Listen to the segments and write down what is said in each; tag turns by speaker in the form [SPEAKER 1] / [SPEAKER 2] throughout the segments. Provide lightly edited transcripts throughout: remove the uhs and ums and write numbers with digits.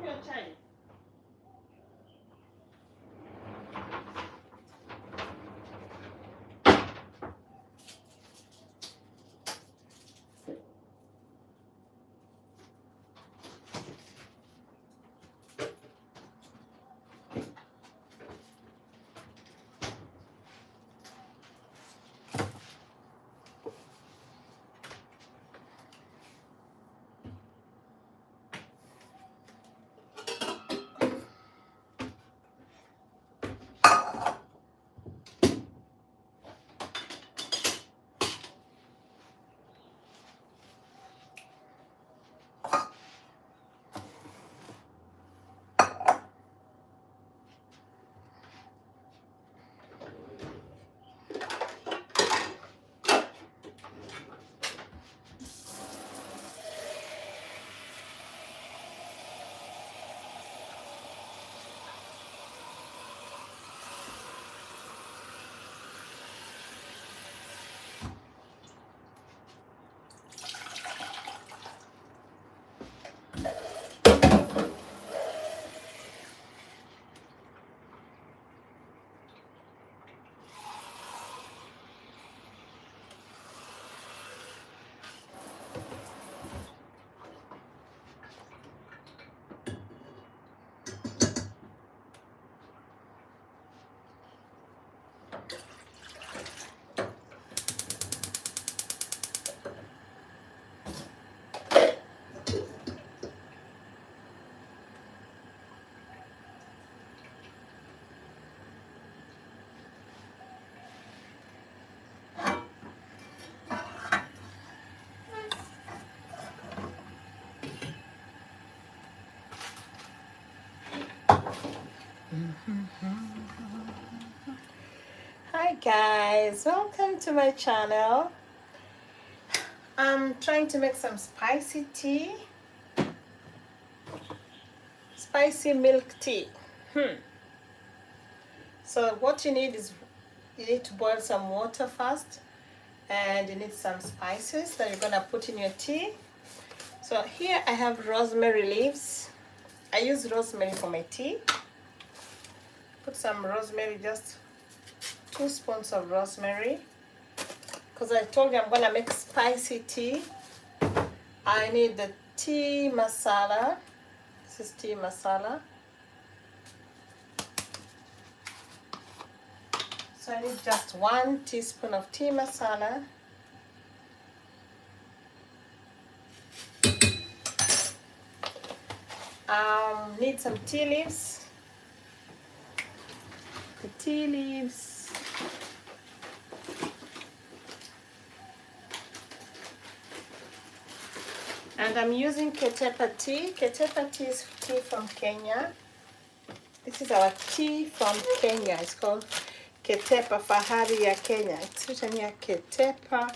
[SPEAKER 1] your chai. Hi guys, welcome to my channel. I'm trying to make some spicy tea, spicy milk tea. So what you need is you need to boil some water first, and you need some spices that you're gonna put in your tea. So here I have rosemary leaves. I use rosemary for my tea. Put some rosemary, just 2 spoons of rosemary, because I told you I'm gonna make spicy tea. I need the tea masala. This is tea masala. So I need just 1 teaspoon of tea masala. Need some tea leaves. The tea leaves. And I'm using ketepa tea. Ketepa tea is tea from Kenya. This is our tea from Kenya. It's called Ketepa Fahari ya Kenya. It's written here, Ketepa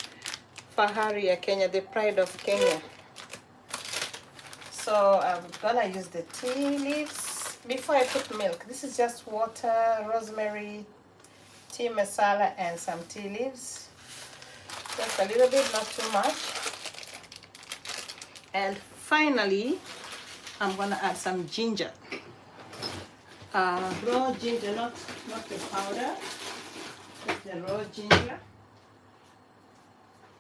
[SPEAKER 1] Fahari ya Kenya, the pride of Kenya. So I'm gonna use the tea leaves before I put milk. This is just water, rosemary, tea masala, and some tea leaves. Just a little bit, not too much. And finally, I'm gonna add some ginger. Raw ginger, not the powder, just the raw ginger.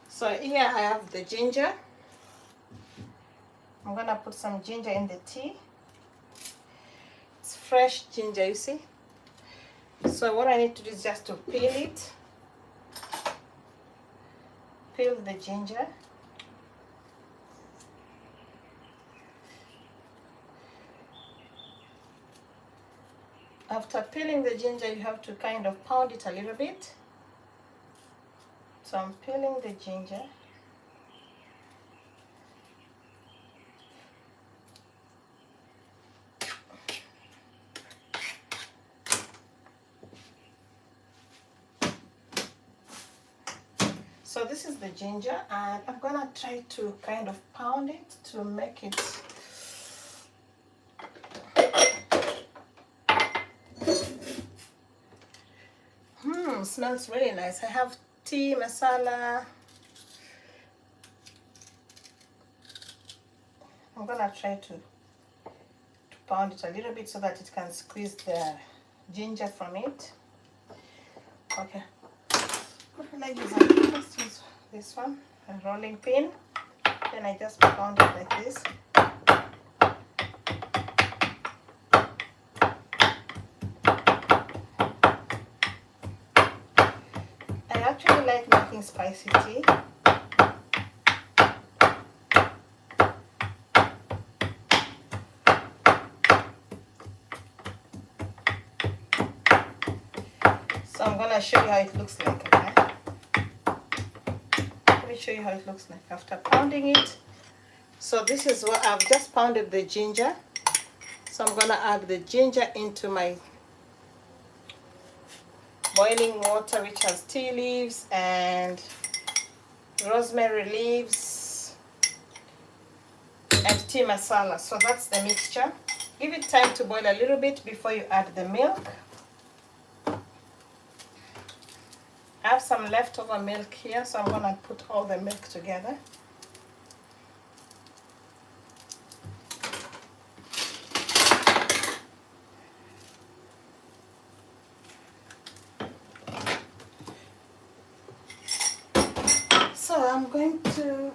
[SPEAKER 1] So here I have the ginger. I'm gonna put some ginger in the tea. It's fresh ginger, you see. So what I need to do is just to peel it. Peel the ginger. After peeling the ginger, you have to kind of pound it a little bit. So I'm peeling the ginger. So this is the ginger, and I'm gonna try to kind of pound it to make it smells really nice. I have tea masala. I'm gonna try to pound it a little bit so that it can squeeze the ginger from it. Okay, like this, let's use this one, a rolling pin. Then I just pound it like this. I actually like making spicy tea. So I'm gonna show you how it looks like, okay? Let me show you how it looks like after pounding it. So this is what I've just pounded the ginger. So I'm gonna add the ginger into my boiling water, which has tea leaves and rosemary leaves and tea masala. So that's the mixture. Give it time to boil a little bit before you add the milk. I have some leftover milk here, so I'm gonna put all the milk together. So I'm going to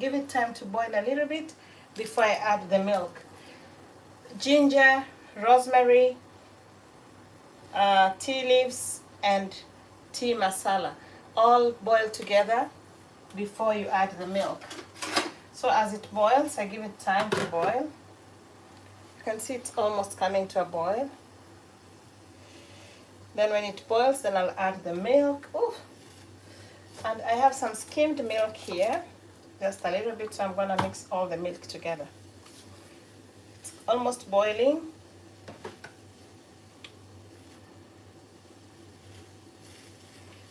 [SPEAKER 1] give it time to boil a little bit before I add the milk. Ginger, rosemary, tea leaves and tea masala all boil together before you add the milk. So as it boils, I give it time to boil. You can see it's almost coming to a boil. Then when it boils, then I'll add the milk. Ooh. And I have some skimmed milk here, just a little bit, so I'm gonna mix all the milk together. It's almost boiling.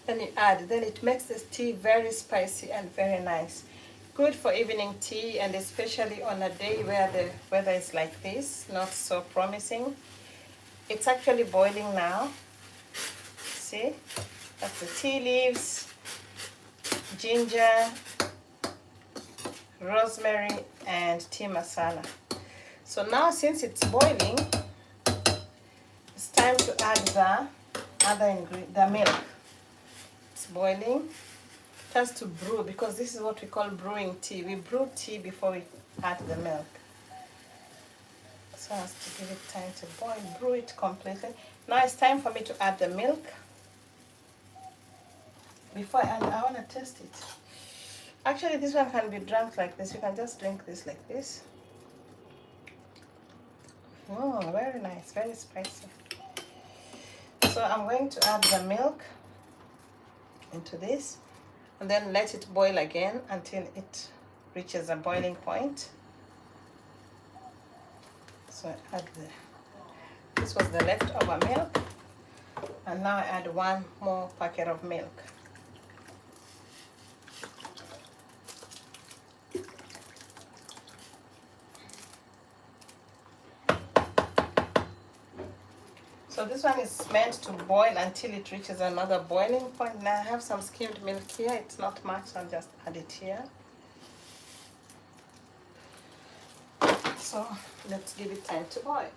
[SPEAKER 1] Then you add, then it makes this tea very spicy and very nice. Good for evening tea, and especially on a day where the weather is like this, not so promising. It's actually boiling now. See, that's the tea leaves, ginger, rosemary and tea masala. So now since it's boiling, it's time to add the other ingredient, the milk. It's boiling. It has to brew, because this is what we call brewing tea. We brew tea before we add the milk. So I have to give it time to boil, brew it completely. Now it's time for me to add the milk. Before I add, I want to test it. Actually, this one can be drunk like this. You can just drink this like this. Very nice, very spicy. So I'm going to add the milk into this and then let it boil again until it reaches a boiling point. So I add this was the leftover milk, and now I add one more packet of milk. So this one is meant to boil until it reaches another boiling point. Now I have some skimmed milk here. It's not much, so I'll just add it here. So let's give it time to boil.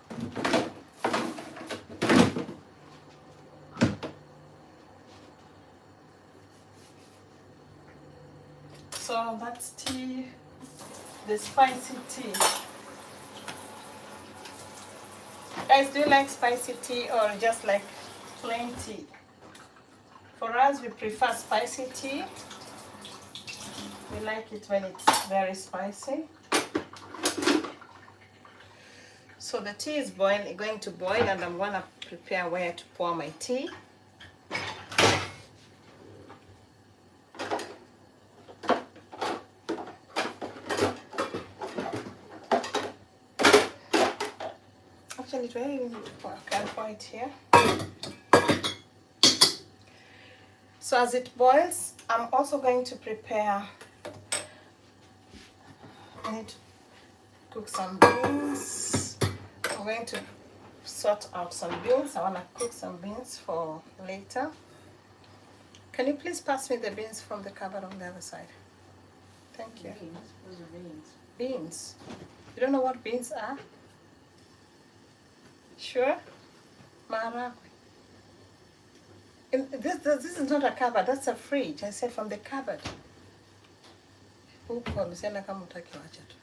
[SPEAKER 1] So that's tea, the spicy tea. Guys, do you like spicy tea or just like plain tea? For us, we prefer spicy tea. We like it when it's very spicy. So the tea is going to boil, and I'm going to prepare where to pour my tea. Actually, do I even need to pour? I can pour it here. So as it boils, I'm also going to prepare, I need to cook some beans. I'm going to sort out some beans. I want to cook some beans for later. Can you please pass me the beans from the cupboard on the other side? Thank you.
[SPEAKER 2] Beans? Those are beans.
[SPEAKER 1] Beans. You don't know what beans are? Sure? Maharagwe. This is not a cupboard, that's a fridge. I said from the cupboard. Huko amesema kama utaki wacha tu.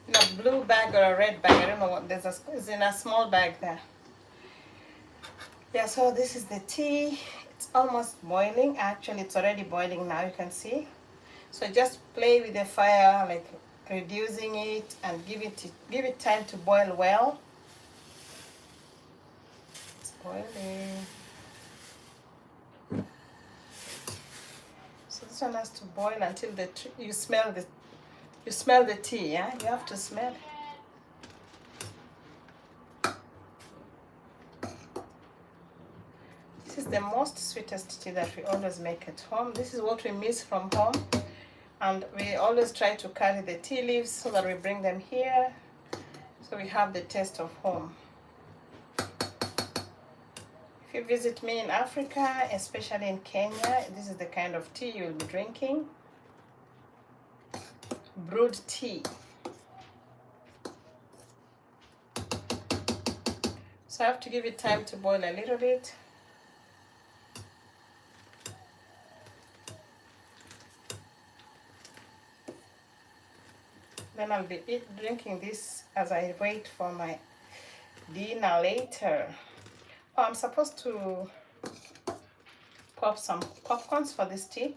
[SPEAKER 1] In a blue bag or a red bag, I don't know what, it's in a small bag there. Yeah, so this is the tea. It's almost boiling. Actually, it's already boiling now, you can see. So just play with the fire, like reducing it, and give it time to boil well. It's boiling. So this one has to boil until you smell the tea. Yeah, you have to smell it. This is the most sweetest tea that we always make at home. This is what we miss from home. And we always try to carry the tea leaves so that we bring them here. So we have the taste of home. If you visit me in Africa, especially in Kenya, this is the kind of tea you'll be drinking. Brewed tea. So I have to give it time to boil a little bit. Then I'll be drinking this as I wait for my dinner later. Oh, I'm supposed to pop some popcorns for this tea.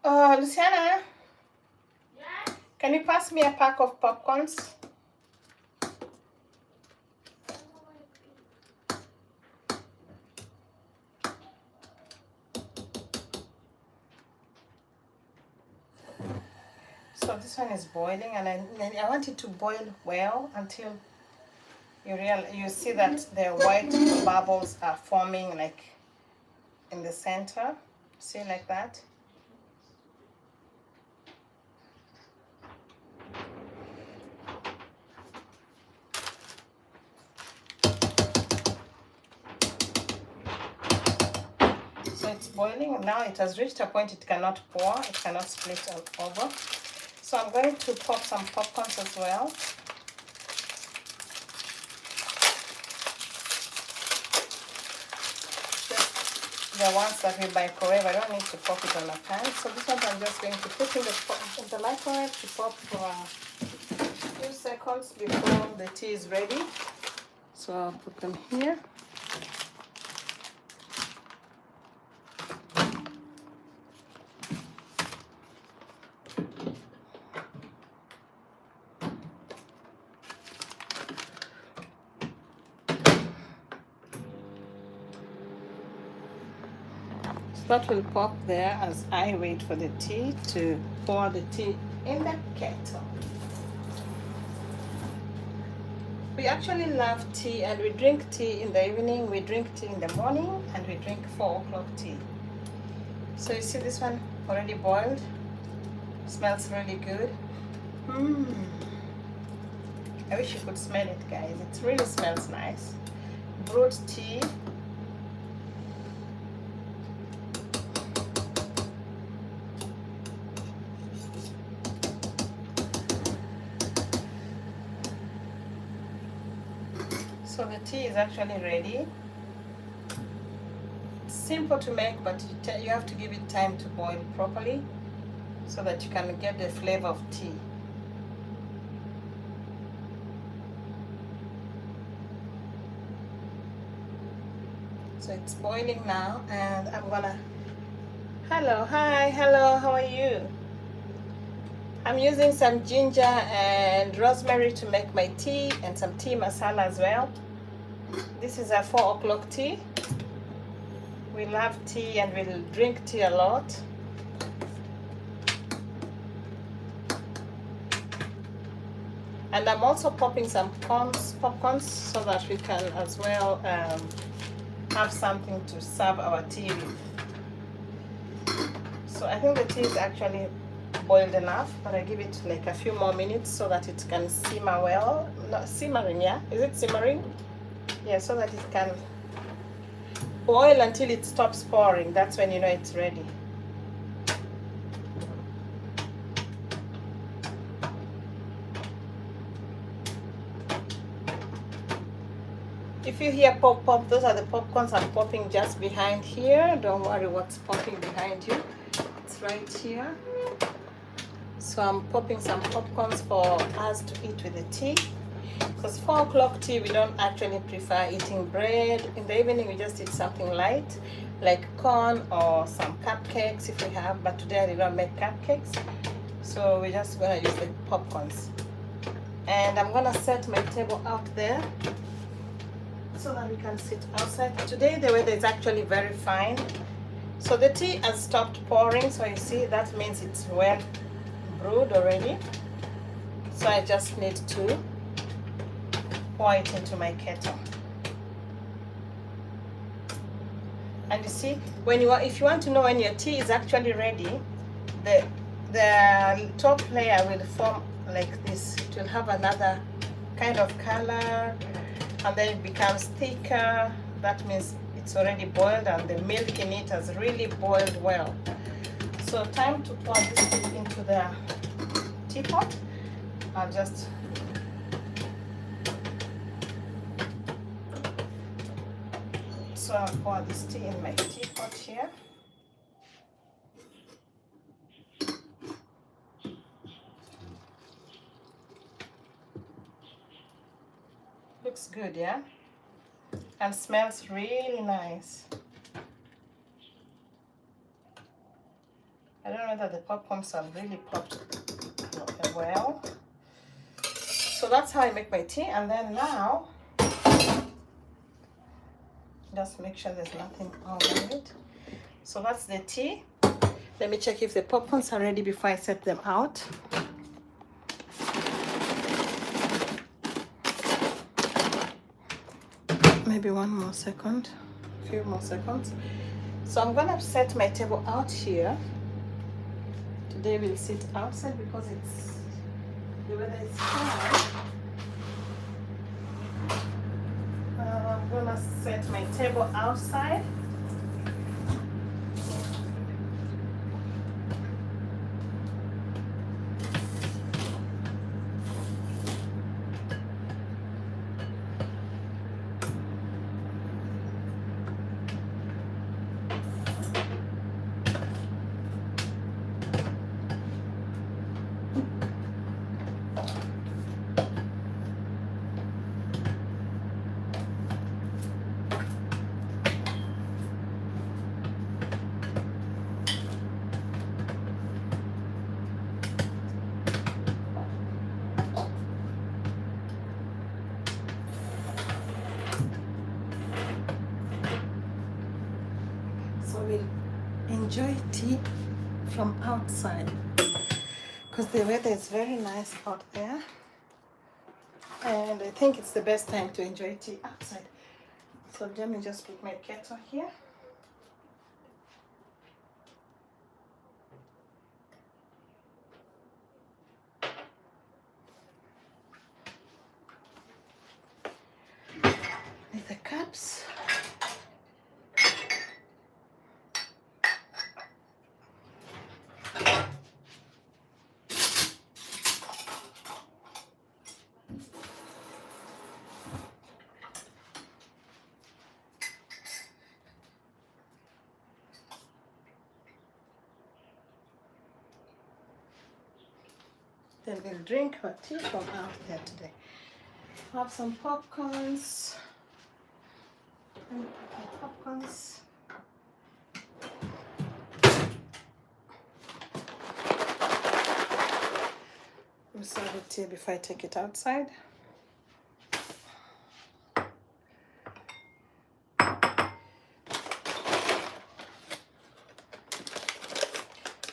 [SPEAKER 1] Luciana? Yes? Can you pass me a pack of popcorns? So this one is boiling, and I want it to boil well until you see that the white bubbles are forming like in the center. See, like that. So it's boiling, and now it has reached a point it cannot pour, it cannot split over. So I'm going to pop some popcorns as well. Just the ones that we microwave, I don't need to pop it on a pan. So this one I'm just going to put in the microwave to pop for a few seconds before the tea is ready. So I'll put them here. That will pop there as I wait for the tea to pour the tea in the kettle. We actually love tea, and we drink tea in the evening, we drink tea in the morning, and we drink 4 o'clock tea. So you see this one already boiled. Smells really good. I wish you could smell it, guys. It really smells nice. Brewed tea. So the tea is actually ready. It's simple to make, but you have to give it time to boil properly so that you can get the flavor of tea. So it's boiling now, and I'm gonna... Hello, hi, hello, how are you? I'm using some ginger and rosemary to make my tea, and some tea masala as well. This is a 4 o'clock tea. We love tea and we'll drink tea a lot. And I'm also popping some popcorns so that we can as well have something to serve our tea with. So I think the tea is actually boiled enough, but I give it like a few more minutes so that it can simmer well. Not simmering, yeah? Is it simmering? Yeah, so that it can boil until it stops pouring. That's when you know it's ready. if you hear pop pop, those are the popcorns I'm popping just behind here. Don't worry what's popping behind you. It's right here. So I'm popping some popcorns for us to eat with the tea. Because 4 o'clock tea, we don't actually prefer eating bread. In the evening, we just eat something light, like corn or some cupcakes if we have. But today I did not make cupcakes. So we're just gonna use the popcorns. And I'm gonna set my table out there so that we can sit outside. Today the weather is actually very fine. So the tea has stopped pouring, so you see that means it's well brewed already. So I just need to pour it into my kettle. And you see, if you want to know when your tea is actually ready, the top layer will form like this. It will have another kind of color, and then it becomes thicker. That means it's already boiled and the milk in it has really boiled well. So time to pour this tea into the teapot. I'll just so I'll pour this tea in my teapot here. Looks good, yeah? And smells really nice. I don't know that the popcorns have really popped well. So that's how I make my tea. And then now, just make sure there's nothing all in it. So that's the tea. Let me check if the popcorns are ready before I set them out. Maybe one more second, a few more seconds. So I'm gonna set my table out here. Today we'll sit outside because the weather is fine. I'm gonna set my table outside. We'll enjoy tea from outside because the weather is very nice out there, and I think it's the best time to enjoy tea outside. So let me just put my kettle here. With the cups. Then we'll drink our tea from out there today. Have some popcorns. Popcorns. We'll serve the tea before I take it outside.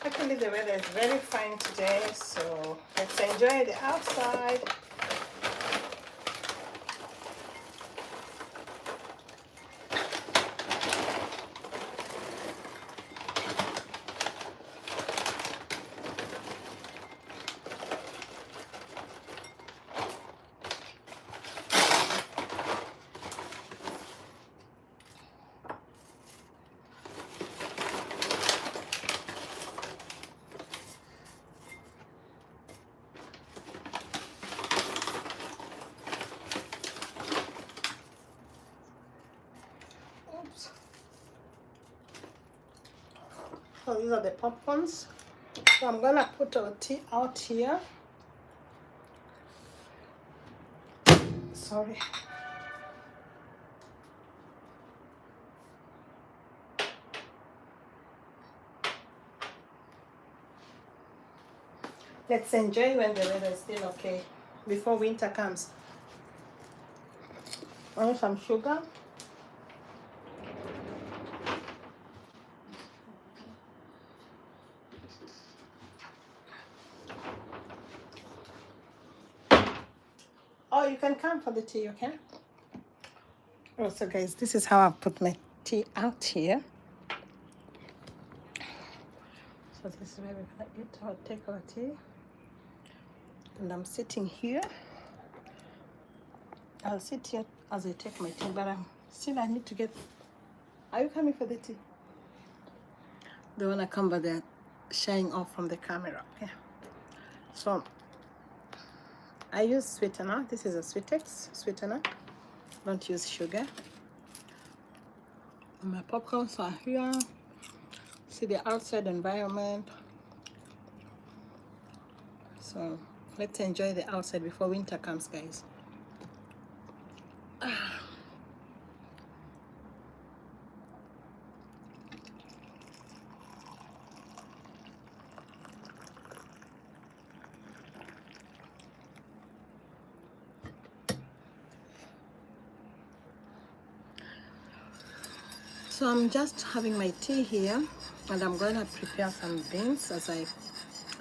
[SPEAKER 1] Actually, the weather is very fine today, so let's enjoy the outside. Oops. So these are the popcorns. So I'm gonna put our tea out here. Sorry. Let's enjoy when the weather is still okay, before winter comes. I want some sugar. Oh, you can come for the tea, okay? Oh, so guys, this is how I've put my tea out here. So this is where we're gonna eat or take our tea. And I'm sitting here. I'll sit here as I take my tea, but I need to get... Are you coming for the tea? They wanna come, but they're shying off from the camera. Okay. So I use sweetener. This is a Sweetex sweetener. Don't use sugar. And my popcorns are here. See the outside environment. So let's enjoy the outside before winter comes, guys. So I'm just having my tea here, and I'm gonna prepare some beans. As I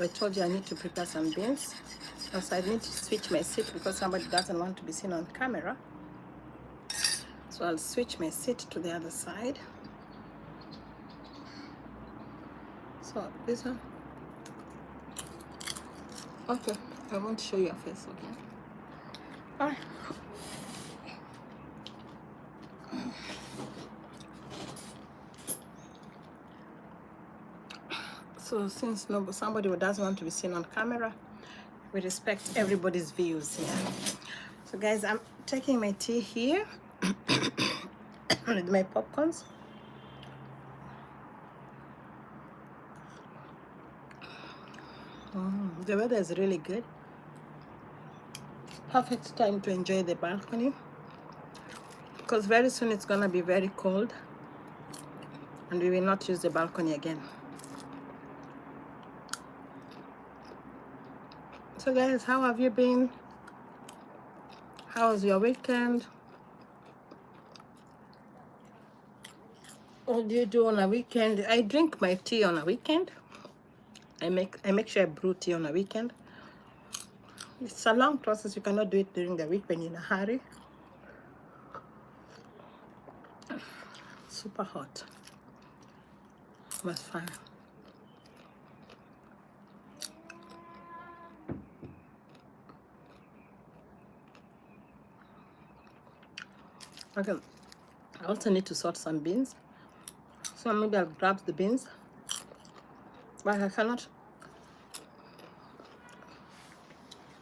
[SPEAKER 1] told you, I need to prepare some beans. Also, I need to switch my seat because somebody doesn't want to be seen on camera. So I'll switch my seat to the other side. So this one. Okay, I won't show your face, okay? All right. So since somebody who doesn't want to be seen on camera, we respect everybody's views here. So guys, I'm taking my tea here with my popcorns. The weather is really good. Perfect time to enjoy the balcony, because very soon it's gonna be very cold and we will not use the balcony again. So guys, how have you been? How was your weekend? What do you do on a weekend? I drink my tea on a weekend. I make sure I brew tea on a weekend. It's a long process. You cannot do it during the week when you're in a hurry. Super hot. Was fine. Okay, I also need to sort some beans. So maybe I'll grab the beans. But I cannot.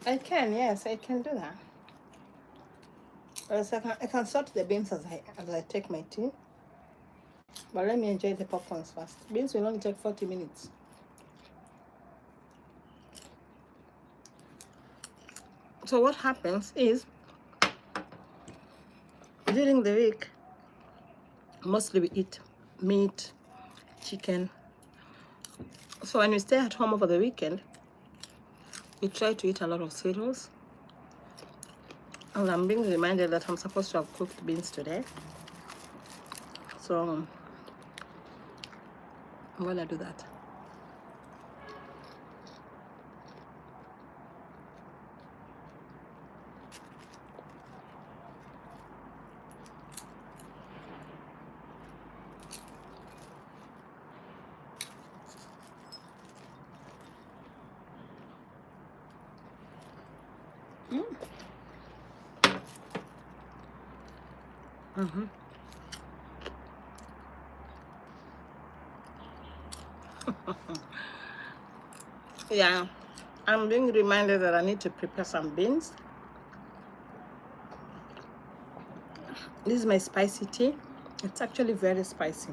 [SPEAKER 1] I can, yes, I can do that. Yes, I can sort the beans as I take my tea. But let me enjoy the popcorns first. Beans will only take 40 minutes. So what happens is, during the week, mostly we eat meat, chicken. So when we stay at home over the weekend, we try to eat a lot of cereals. And I'm being reminded that I'm supposed to have cooked beans today. So I'm gonna do that. Yeah, I'm being reminded that I need to prepare some beans. This is my spicy tea. It's actually very spicy.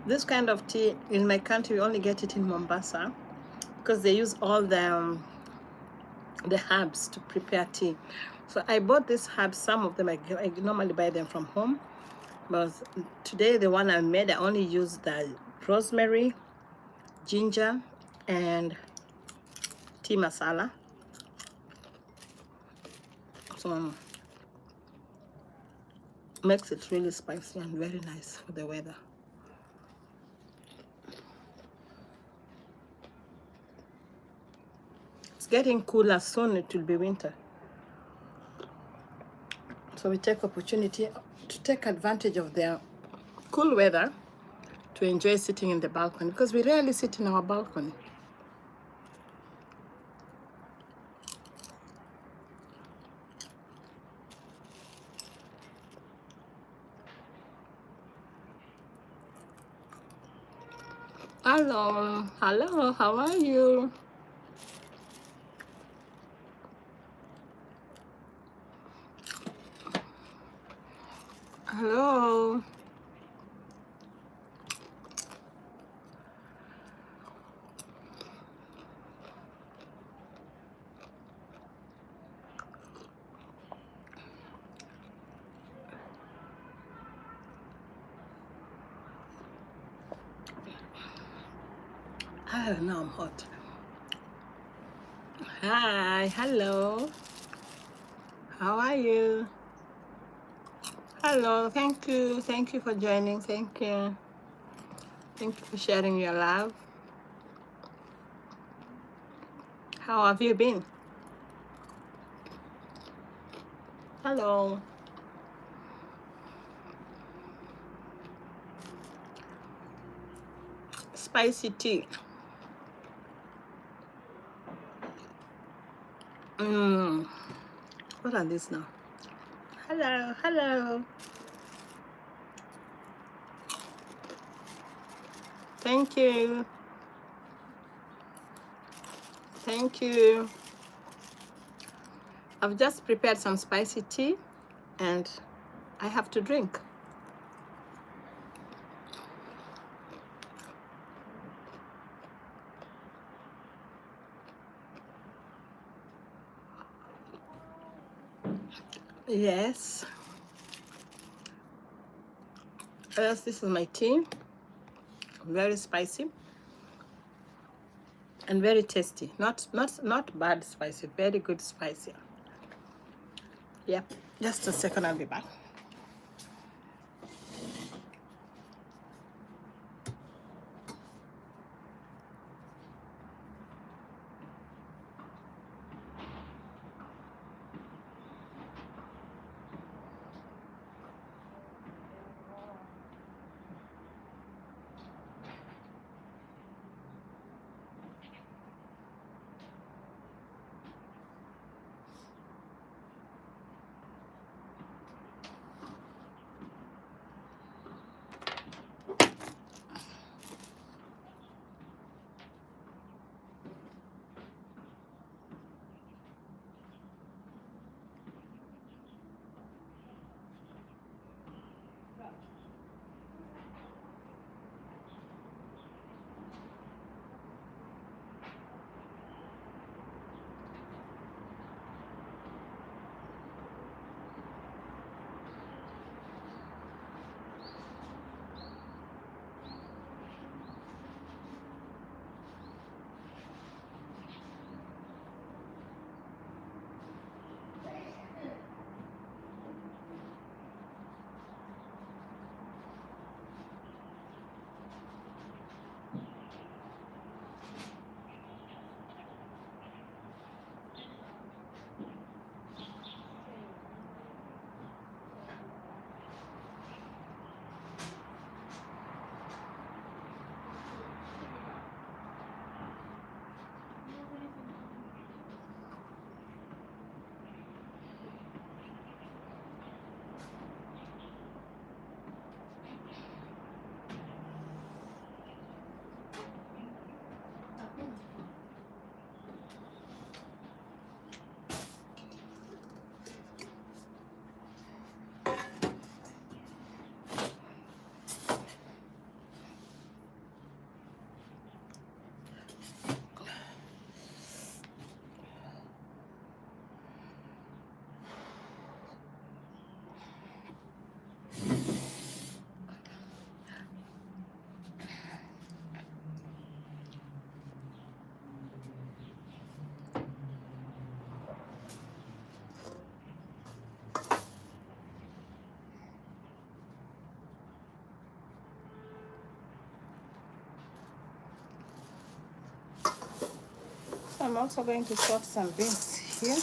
[SPEAKER 1] This kind of tea in my country, we only get it in Mombasa because they use all the herbs to prepare tea. So I bought these herbs. Some of them I normally buy them from home, but today the one I made, I only used the rosemary, ginger, and tea masala. So makes it really spicy and very nice for the weather. It's getting cooler, soon it will be winter. So we take opportunity to take advantage of the cool weather to enjoy sitting in the balcony, because we rarely sit in our balcony. Hello, hello, how are you? Hello. I don't know, I'm hot. Hi, hello. How are you? Hello, thank you. Thank you for joining. Thank you. Thank you for sharing your love. How have you been? Hello. Spicy tea. What are these now? Hello, hello. Thank you. Thank you. I've just prepared some spicy tea and I have to drink. Yes. Yes, this is my tea. Very spicy and very tasty. Not bad spicy, very good spicy. Yep. Just a second, I'll be back. I'm also going to sort some beans here.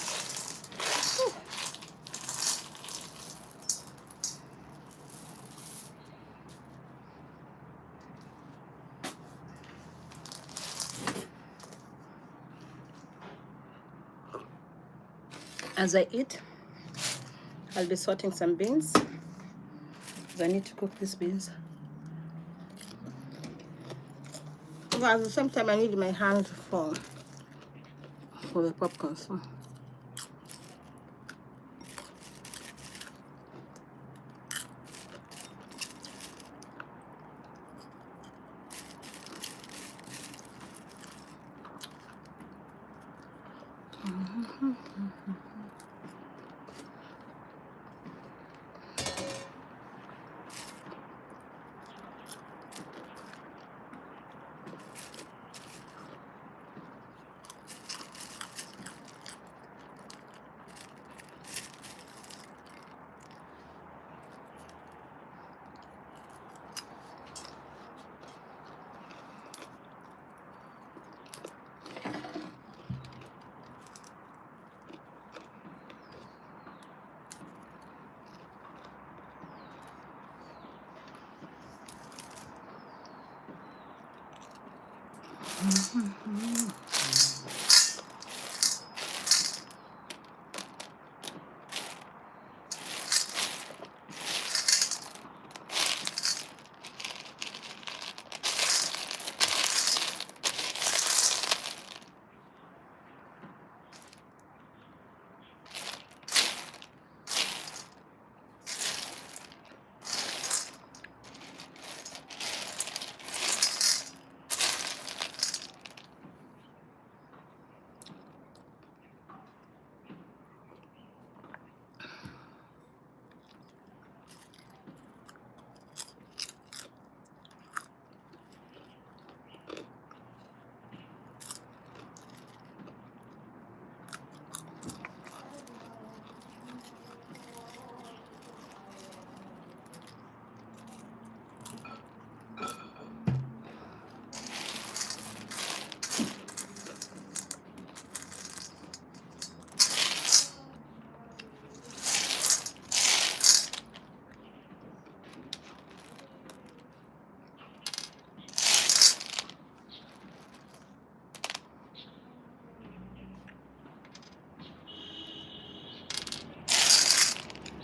[SPEAKER 1] As I eat, I'll be sorting some beans. I need to cook these beans. But at the same time, I need my hand for the popcorn. So.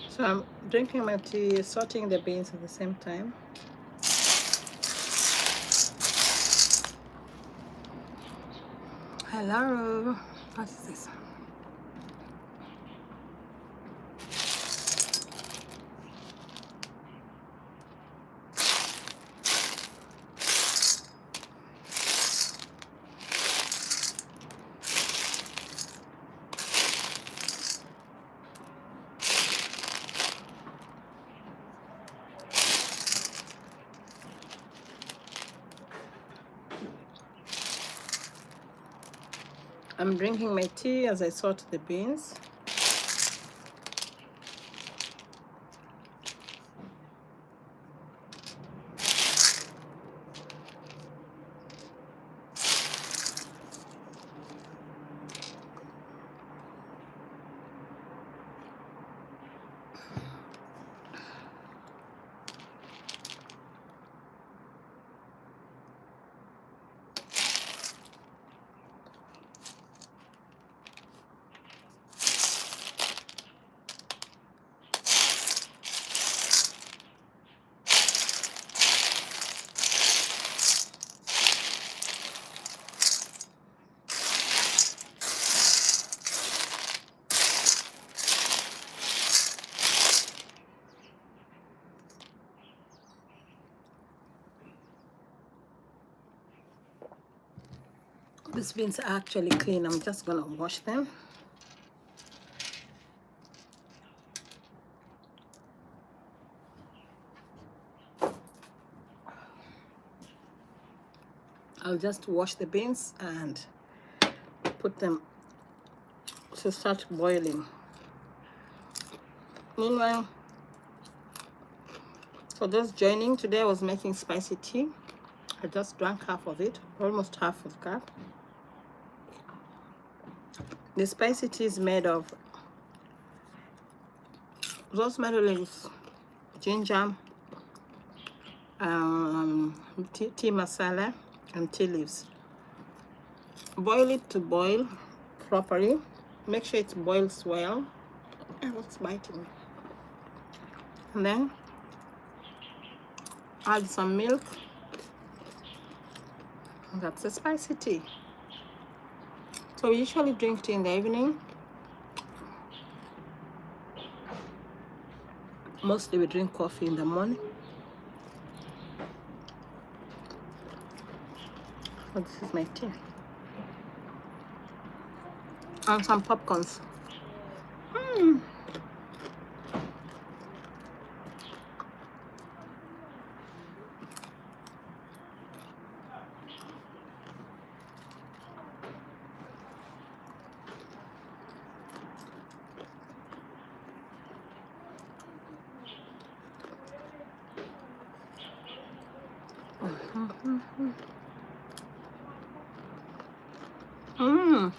[SPEAKER 1] So I'm drinking my tea, sorting the beans at the same time. Hello, what is this? I'm drinking my tea as I sort the beans. These beans are actually clean. I'm just gonna wash them. I'll just wash the beans and put them to start boiling. Meanwhile, for those joining, today I was making spicy tea. I just drank half of it, almost half of the cup. The spicy tea is made of rosemary leaves, ginger, tea masala, and tea leaves. Boil it to boil properly. Make sure it boils well. Oh, what's biting me? And then add some milk. That's a spicy tea. So we usually drink tea in the evening. Mostly we drink coffee in the morning. Oh, this is my tea. And some popcorns.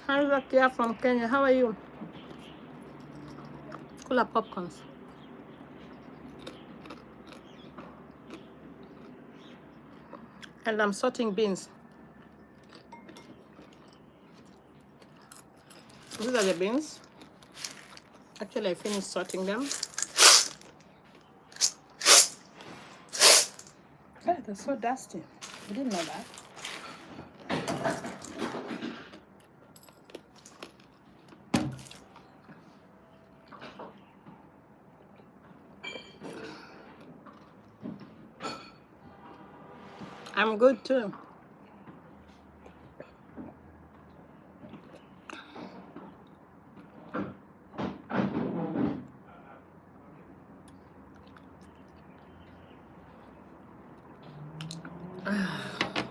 [SPEAKER 1] Hi Zakia from Kenya, how are you? Kula popcorns. And I'm sorting beans. These are the beans. Actually, I finished sorting them. Oh, they're so dusty. I didn't know that. I'm good too.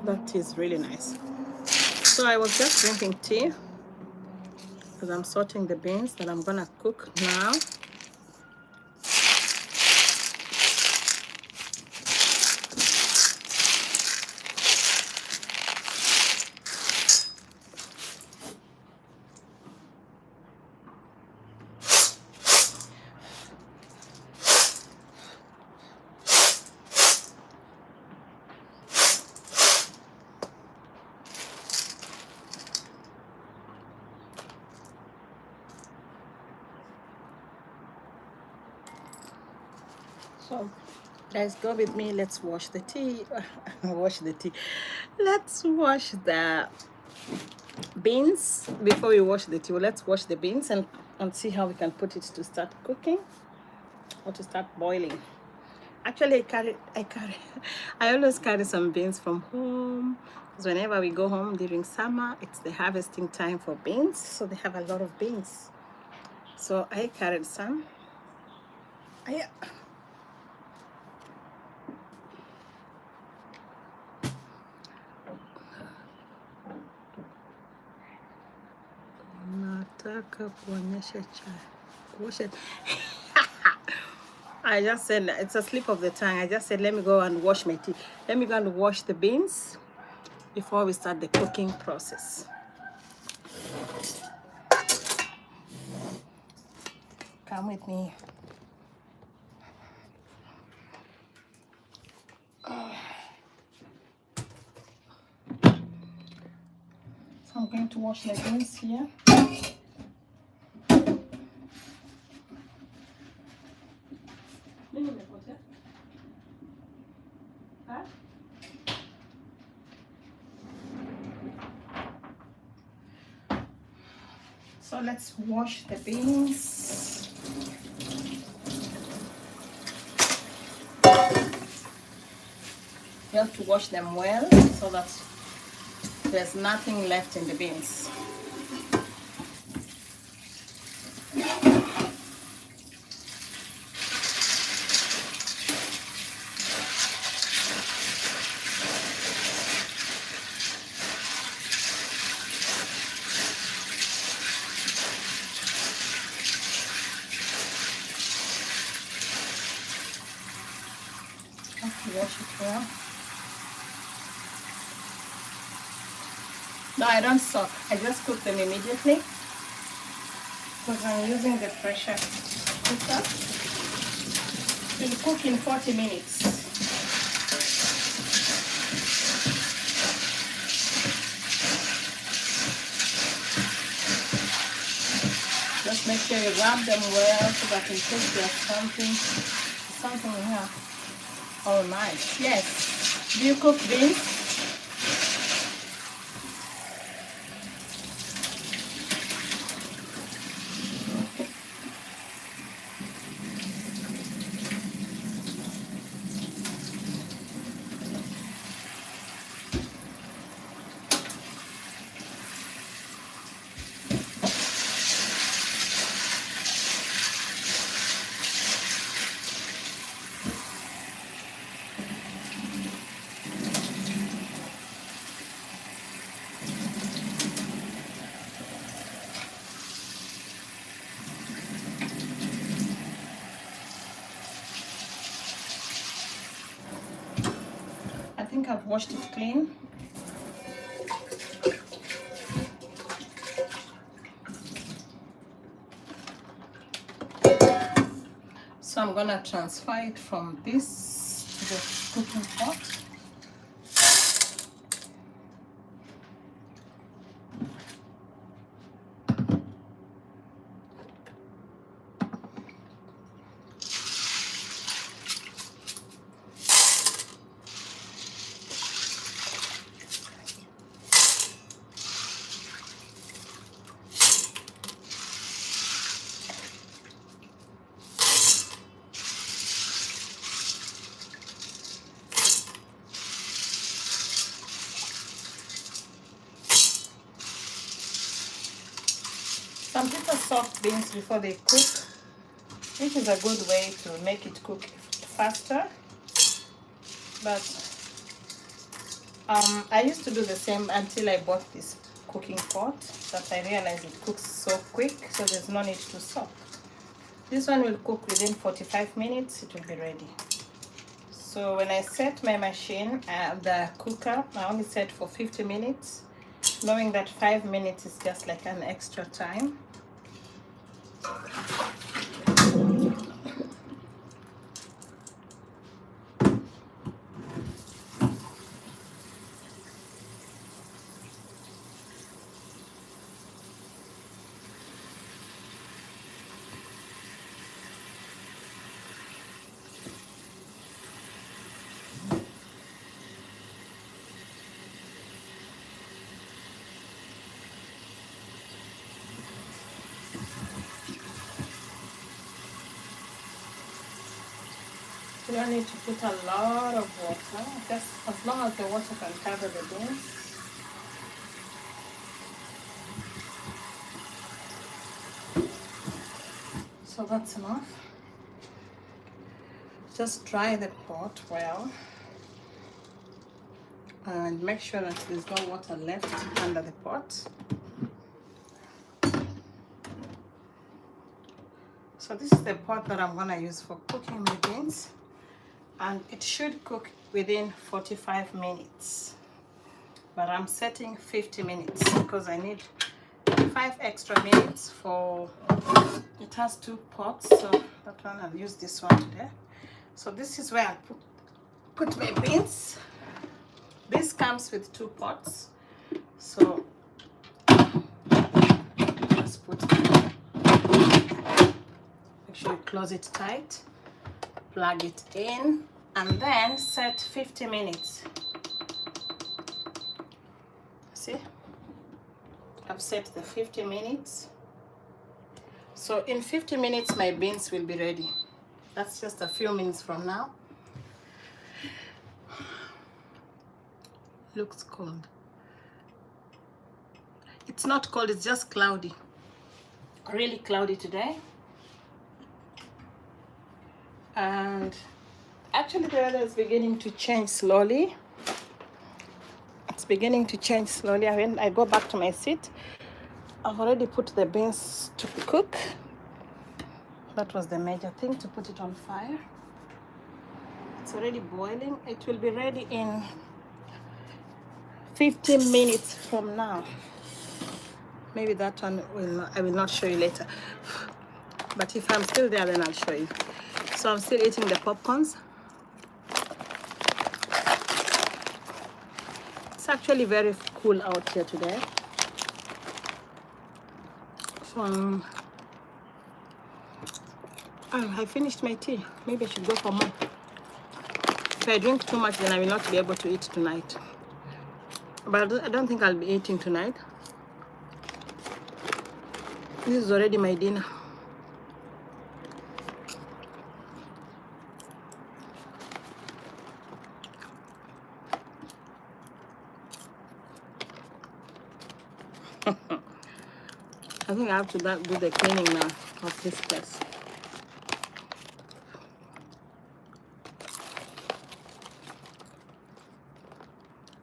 [SPEAKER 1] That tea is really nice. So I was just drinking tea because I'm sorting the beans that I'm gonna cook now. So guys, go with me. Let's wash the tea. Wash the tea. Let's wash the beans. Before we wash the tea, let's wash the beans and see how we can put it to start cooking or to start boiling. Actually, I always carry some beans from home because whenever we go home during summer, it's the harvesting time for beans, so they have a lot of beans. So I carried some. Nataka kuonyesha chai. Wash it. I just said, it's a slip of the tongue. I just said, let me go and wash my tea. Let me go and wash the beans before we start the cooking process. Come with me. So I'm going to wash the beans here. So let's wash the beans. You have to wash them well so that there's nothing left in the beans. Wash it well. No, I don't soak. I just cook them immediately. because I'm using the pressure cooker. It will cook in 40 minutes. Just make sure you rub them well so that in case there's something in here. Oh, nice. Yes. Do you cook beans? I think I've washed it clean. So I'm gonna transfer it from this to the cooking pot. Some people soak beans before they cook, which is a good way to make it cook faster. But I used to do the same until I bought this cooking pot that I realized it cooks so quick, so there's no need to soak. This one will cook within 45 minutes, it will be ready. So when I set my machine, the cooker, I only set for 50 minutes, knowing that 5 minutes is just like an extra time. You don't need to put a lot of water, just as long as the water can cover the beans. So that's enough. Just dry the pot well and make sure that there's no water left under the pot. So this is the pot that I'm gonna use for cooking my beans, and it should cook within 45 minutes, but I'm setting 50 minutes because I need 5 extra minutes for, it has 2 pots, so that one I'll use this one today. So this is where I put my beans. This comes with 2 pots, so just put it, make sure you close it tight, plug it in, and then set 50 minutes. See, I've set the 50 minutes. So in 50 minutes my beans will be ready. That's just a few minutes from now. Looks cold. It's not cold, it's just cloudy. Really cloudy today. And actually the weather is beginning to change slowly. It's beginning to change slowly. When I go back to my seat, I've already put the beans to cook. That was the major thing, to put it on fire. It's already boiling. It will be ready in 15 minutes from now. Maybe that one I will not show you later. But if I'm still there, then I'll show you. So I'm still eating the popcorns. It's actually very cool out here today. So I finished my tea. Maybe I should go for more. If I drink too much, then I will not be able to eat tonight. But I don't think I'll be eating tonight. This is already my dinner. I think I have to do the cleaning now of this place.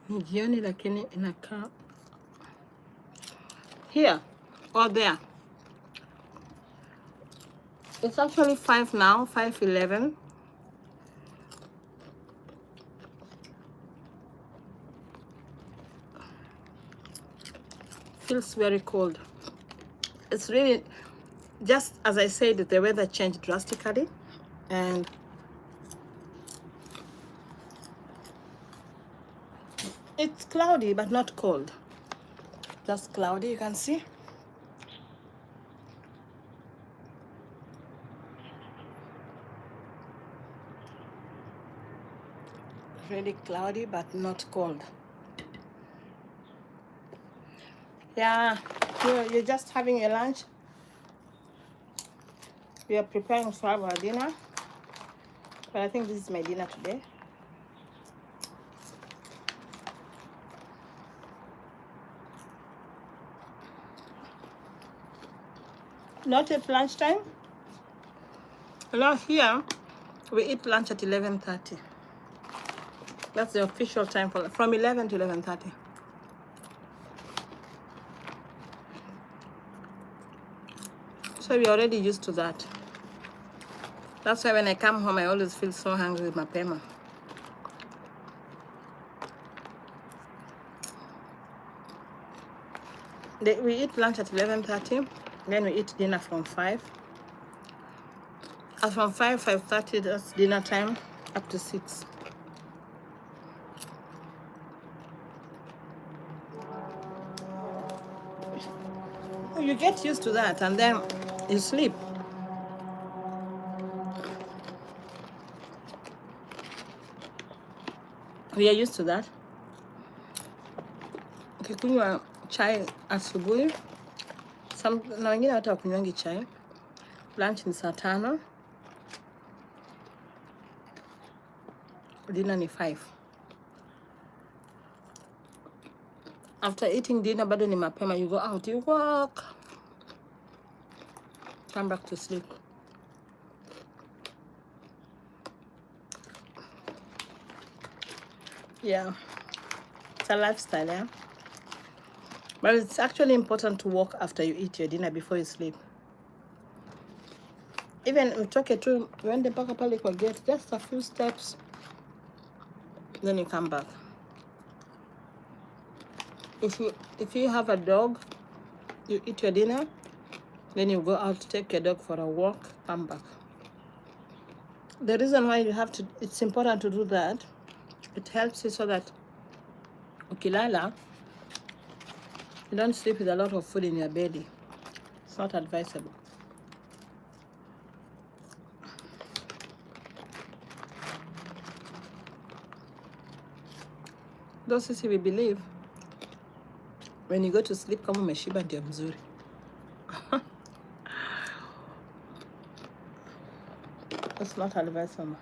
[SPEAKER 1] Ni jioni lakini inakaa here or there. It's actually 5 now, 5:11. Feels very cold. It's really, just as I said, the weather changed drastically, and it's cloudy but not cold. Just cloudy, you can see. Really cloudy but not cold. Yeah, you're just having your lunch. We are preparing for our dinner, but I think this is my dinner today. Not at lunchtime. Now here we eat lunch at 11:30. That's the official time for from 11 to 11:30. So we're already used to that. That's why when I come home, I always feel so hungry with my pema. We eat lunch at 11:30, then we eat dinner from 5. And from 5:30, that's dinner time, up to 6. You get used to that, and then you sleep. We are used to that. Ukikunywa chai asubuhi, na wengine hata wakunywangi chai. Lunch ni saa 5. Dinner ni 5. After eating dinner, bado ni mapema, you go out, you walk, come back to sleep. Yeah, it's a lifestyle, yeah. But it's actually important to walk after you eat your dinner before you sleep. Even utoke tu uende mpaka pale kwa gate, just a few steps, then you come back. If you have a dog, you eat your dinner, then you go out to take your dog for a walk, come back. The reason why it's important to do that, it helps you so that ukilala, you don't sleep with a lot of food in your belly. It's not advisable. Though sisi we believe when you go to sleep kama umeshiba ndio mzuri. It's not advisable.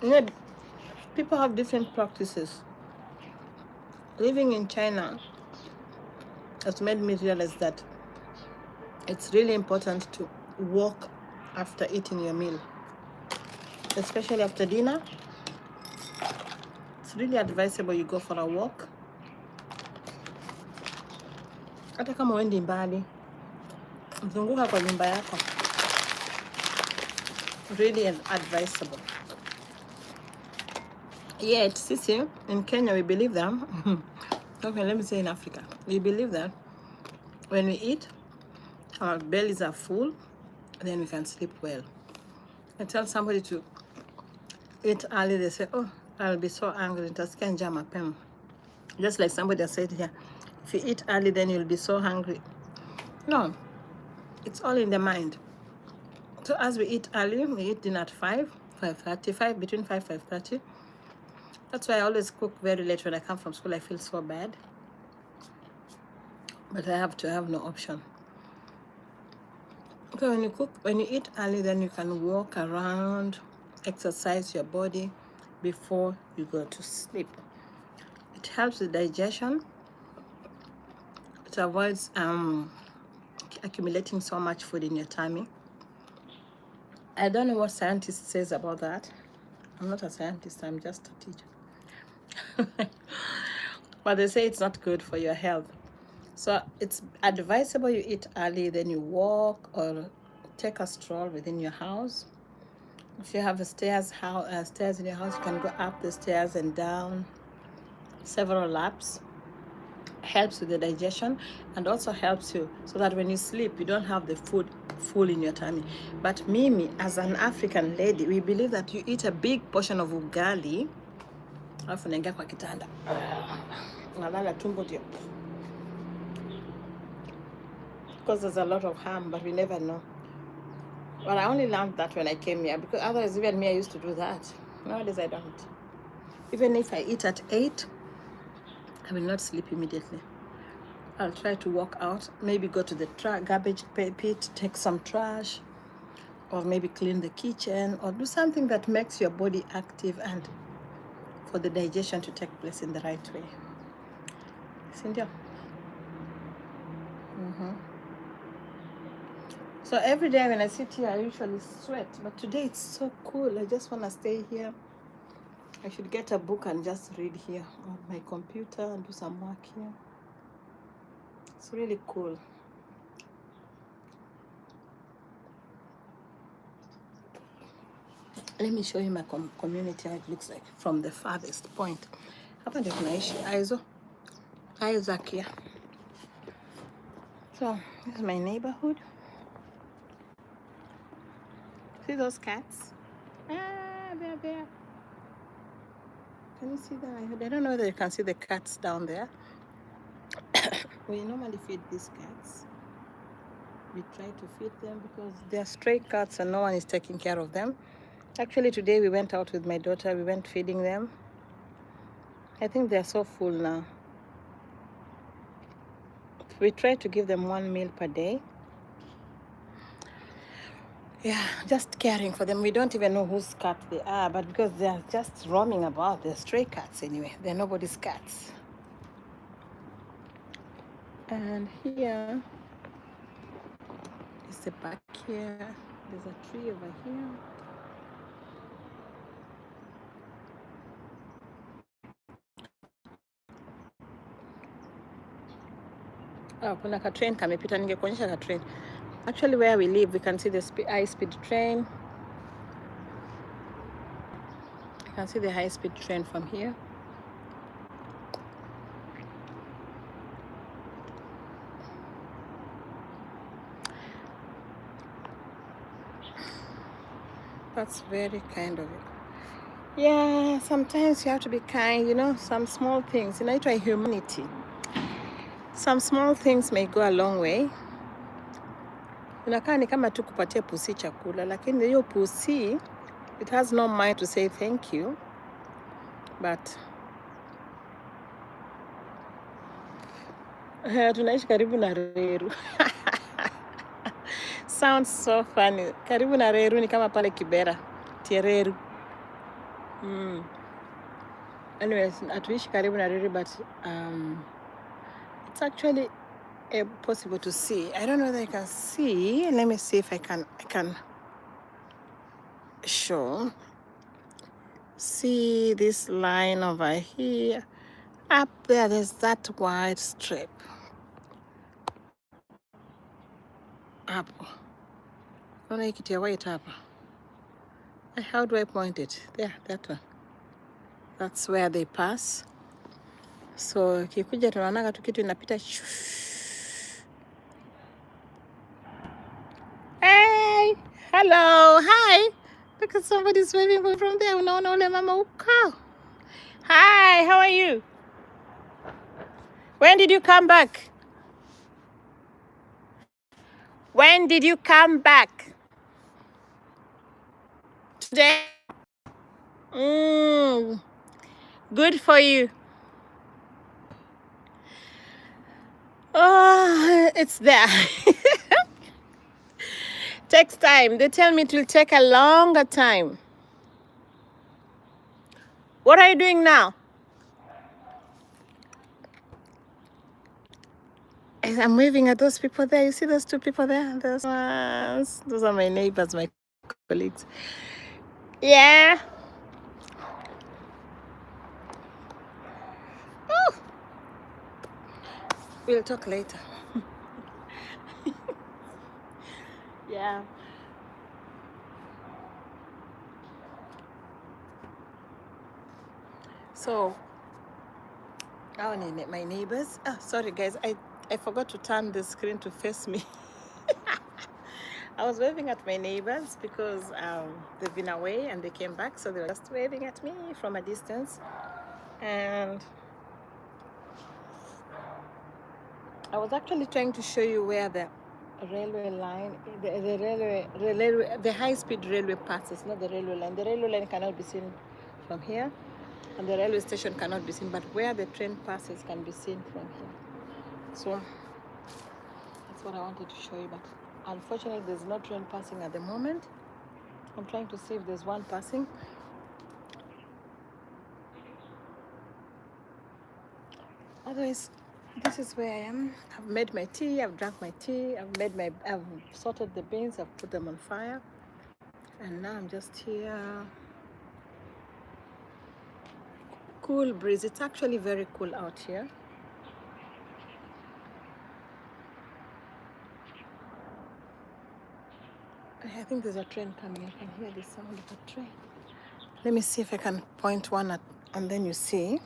[SPEAKER 1] Yeah, people have different practices. Living in China has made me realize that it's really important to walk after eating your meal. especially after dinner. It's really advisable you go for a walk. Hata kama uendi mbali, mzunguka kwa nyumba yako. Really advisable. Yet, sisi, in Kenya, we believe that, okay, let me say in Africa, we believe that when we eat, our bellies are full, then we can sleep well. I tell somebody to eat early, they say, oh, I'll be so angry. Just like somebody has said here, if you eat early, then you'll be so hungry. No, it's all in the mind. So as we eat early, we eat dinner at 5:30, between 5:30. That's why I always cook very late. When I come from school, I feel so bad. But I have to have no option. So when you eat early, then you can walk around, exercise your body before you go to sleep. It helps with digestion. It avoids accumulating so much food in your tummy. I don't know what scientist says about that. I'm not a scientist, I'm just a teacher. But they say it's not good for your health. So it's advisable you eat early, then you walk or take a stroll within your house. If you have stairs in your house, you can go up the stairs and down several laps. Helps with the digestion and also helps you so that when you sleep, you don't have the food full in your tummy. But Mimi, as an African lady, we believe that you eat a big portion of ugali, alafu unaingia kwa kitanda, unalala tumbo ndio, because there's a lot of harm, but we never know. But I only learned that when I came here, because otherwise even me, I used to do that. Nowadays I don't. Even if I eat at 8, I will not sleep immediately. I'll try to walk out, maybe go to the garbage pit, take some trash, or maybe clean the kitchen, or do something that makes your body active and for the digestion to take place in the right way. Cynthia? So every day when I sit here, I usually sweat, but today it's so cool. I just want to stay here. I should get a book and just read here on my computer and do some work here. It's really cool. Let me show you my community, how it looks like from the farthest point. Hapa ndio tunaishi Isaac here. So this is my neighborhood. See those cats? There. Can you see that? I don't know whether you can see the cats down there. We normally feed these cats. We try to feed them because they're stray cats and no one is taking care of them. Actually, today we went out with my daughter. We went feeding them. I think they're so full now. We try to give them 1 meal per day. Yeah, just caring for them. We don't even know whose cat they are, but because they're just roaming about, they're stray cats anyway. They're nobody's cats. And here is the back here. There's a tree over here. Oh, kuna ka train kamepita, ningekuonyesha ka train. Actually, where we live, we can see the high-speed train. You can see the high-speed train from here. That's very kind of it. Yeah, sometimes you have to be kind, you know, some small things. Inaitwa humanity. Some small things may go a long way. Unakaa ni kama tu kupatia pusi chakula, lakini hiyo pusi, it has no mind to say thank you. But tunaishi karibu na Reru. Sounds so funny. Karibu na Reru ni kama pale Kibera, Tiereru. Anyways, hatuishi karibu na Reru, but it's actually possible to see. I don't know whether you can see. Let me see if I can show. See this line over here? Up there, there's that white strip. Hapo. Naona hii kitu ya white hapa. How do I point it? There, that one. That's where they pass. So kikuja tunaonaga tu kitu inapita. Hey, hello, hi. Look at somebody's waving from there. Unaona ule mama uko. Hi, how are you? When did you come back? When did you come back? Today? Good for you. Oh, it's there. Takes time. They tell me it will take a longer time. What are you doing now? I'm waving at those people there. You see those two people there? Those ones. Those are my neighbors, my colleagues. Yeah. Oh. We'll talk later. Yeah. So, my neighbors. Oh, sorry guys, I forgot to turn the screen to face me. I was waving at my neighbors because they've been away and they came back, so they were just waving at me from a distance. And I was actually trying to show you where the railway line, the high-speed railway passes, not the railway line. The railway line cannot be seen from here, and the railway station cannot be seen, but where the train passes can be seen from here. So that's what I wanted to show you, but unfortunately there's no train passing at the moment. I'm trying to see if there's one passing. Otherwise, this is where I am. I've made my tea, I've drank my tea, I've sorted the beans, I've put them on fire, and now I'm just here. Cool breeze. It's actually very cool out here. I think there's a train coming. I can hear the sound of a train. Let me see if I can point one at, and then you see.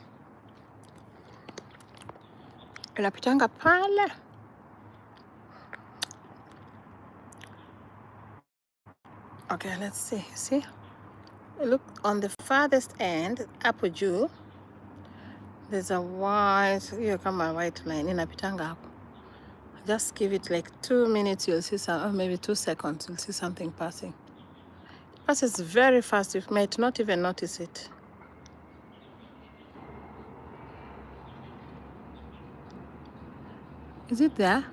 [SPEAKER 1] Inapitanga pale. Okay, let's see. See? Look on the farthest end, hapo juu. There's a white, hiyo kama white line inapitanga hapo. Just give it like 2 minutes, you'll see some, or maybe 2 seconds, you'll see something passing. It passes very fast. You might not even notice it. Is it there?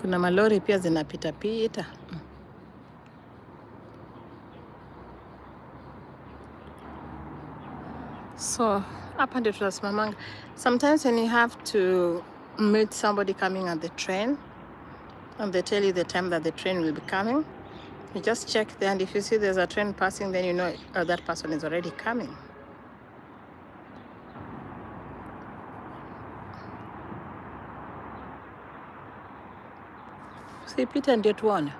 [SPEAKER 1] Kuna malori pia zinapita pita. So hapa ndio tunasimamanga. Sometimes when you have to meet somebody coming at the train, and they tell you the time that the train will be coming, you just check there, and if you see there's a train passing, then you know that person is already coming. See, Peter ndio tuone.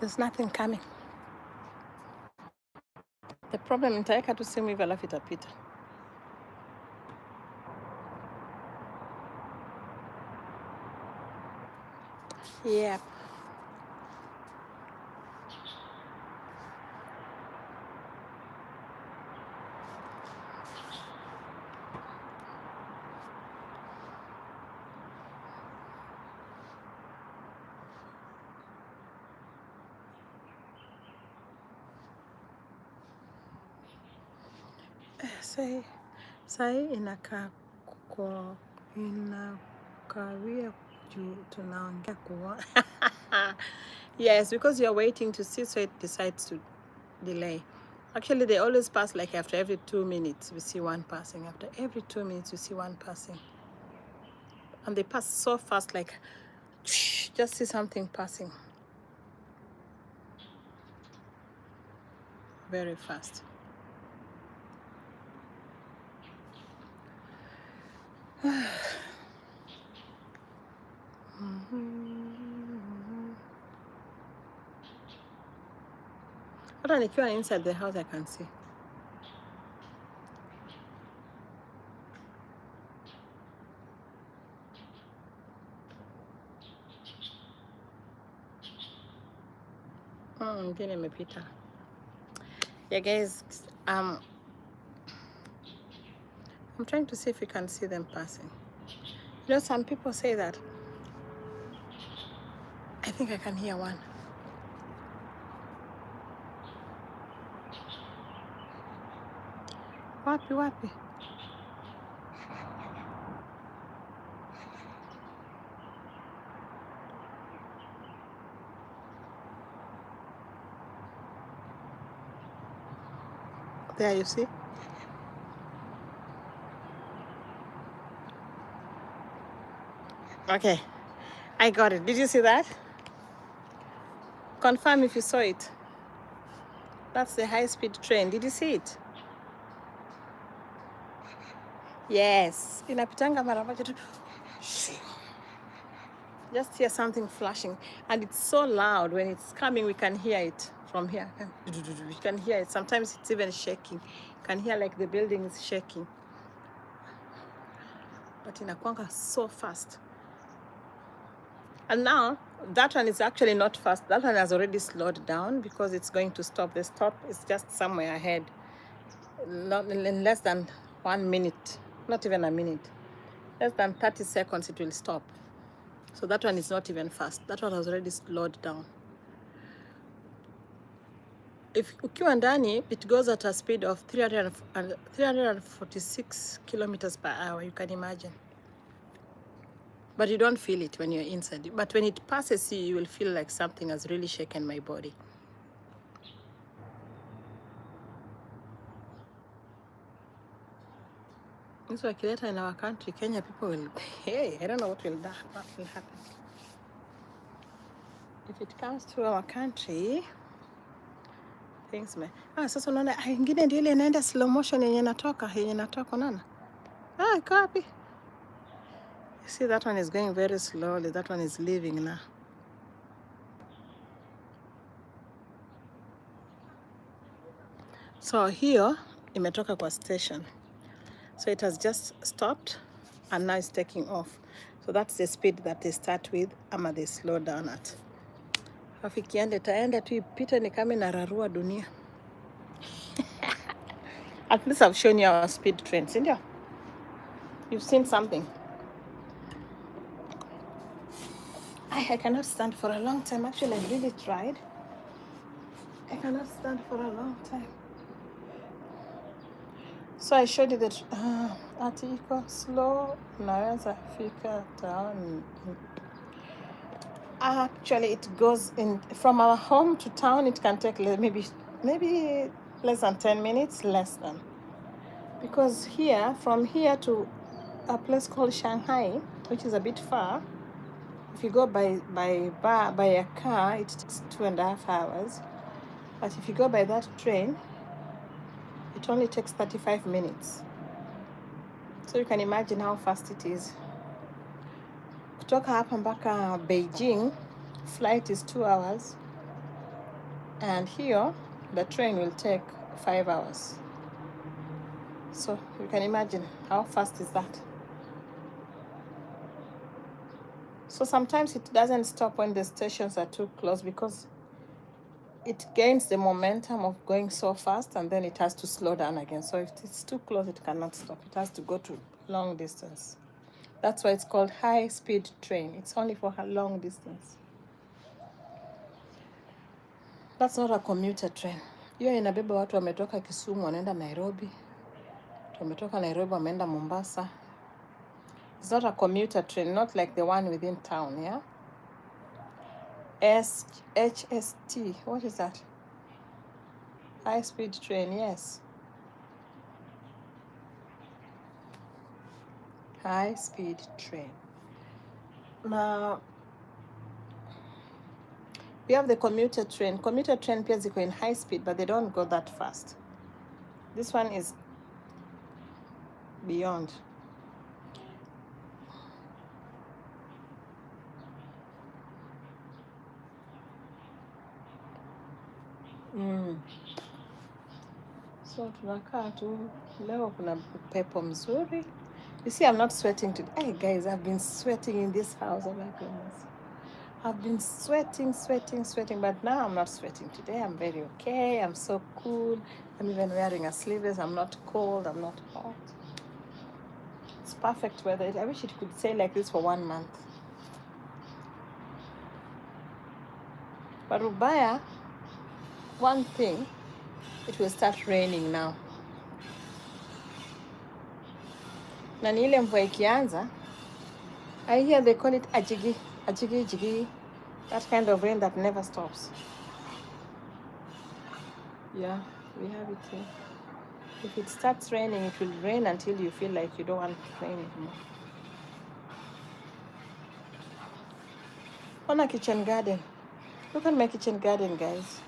[SPEAKER 1] There's nothing coming. The problem, nitaweka tu simu hivi alafu itapita. Yep. Sai inakawia juu tunaongea kuwa. Yes, because you're waiting to see, so it decides to delay. Actually, they always pass like after every 2 minutes, we see one passing. After every 2 minutes, we see one passing. And they pass so fast, like, just see something passing. Very fast. But if you are inside the house, I can see. Ngine imepita. Yeah, guys, I'm trying to see if you can see them passing. You know, some people say that. I think I can hear one. Wapi, wapi? There, you see? Okay, I got it. Did you see that? Confirm if you saw it. That's the high-speed train. Did you see it? Yes. Inapitanga mara moja tu. Just hear something flashing. And it's so loud. When it's coming, we can hear it from here. We can hear it. Sometimes it's even shaking. You can hear like the building is shaking. But inakuanga so fast. And now, that one is actually not fast. That one has already slowed down because it's going to stop. The stop is just somewhere ahead. Not in less than 1 minute. Not even a minute. Less than 30 seconds it will stop. So that one is not even fast. That one has already slowed down. If ukiwa ndani, it goes at a speed of 346 kilometers per hour, you can imagine. But you don't feel it when you're inside. But when it passes you, you will feel like something has really shaken my body. So later in our country, Kenya, people will, hey, I don't know what will happen. If it comes to our country, things may. Sasa unaona ingine ndio ile inaenda slow motion yenye natoka unaona? Iko wapi? You see, that one is going very slowly. That one is leaving now. So here imetoka kwa station. So it has just stopped and now it's taking off. So that's the speed that they start with ama they slow down at. Ikienda itaenda tu ipite ni kama inararua dunia. At least I've shown you our speed trains, India. You've seen something. I cannot stand for a long time. Actually, I really tried. I cannot stand for a long time. So I showed you that ati iko slow, naweza fika town. Actually, it goes in from our home to town. It can take maybe less than 10 minutes, less than. Because from here to a place called Shanghai, which is a bit far, if you go by a car, it takes 2.5 hours. But if you go by that train, it only takes 35 minutes. So you can imagine how fast it is. Kutoka hapa mpaka Beijing, flight is 2 hours. And here, the train will take 5 hours. So you can imagine how fast is that. So sometimes it doesn't stop when the stations are too close because it gains the momentum of going so fast and then it has to slow down again. So if it's too close, it cannot stop. It has to go to long distance. That's why it's called high-speed train. It's only for a long distance. That's not a commuter train. Hiyo inabeba watu wametoka Kisumu wanaenda Nairobi. Wametoka Nairobi wameenda Mombasa. It's not a commuter train, not like the one within town, yeah? HST, what is that? High speed train, yes. High speed train. Now we have the commuter train. Commuter train pia ziko in high speed, but they don't go that fast. This one is beyond. So tunakaa tu leo, kuna pepo mzuri. You see, I'm not sweating today. Hey guys, I've been sweating in this house. Oh my goodness. I've been sweating, but now I'm not sweating today. I'm very okay. I'm so cool. I'm even wearing a sleeveless. I'm not cold. I'm not hot. It's perfect weather. I wish it could stay like this for 1 month. But Ubaya, one thing, it will start raining now. Na ni ile mvua ikianza, I hear they call it ajigi, jigi. That kind of rain that never stops. Yeah, we have it here. If it starts raining, it will rain until you feel like you don't want it to rain anymore. On a kitchen garden. Look at my kitchen garden, guys.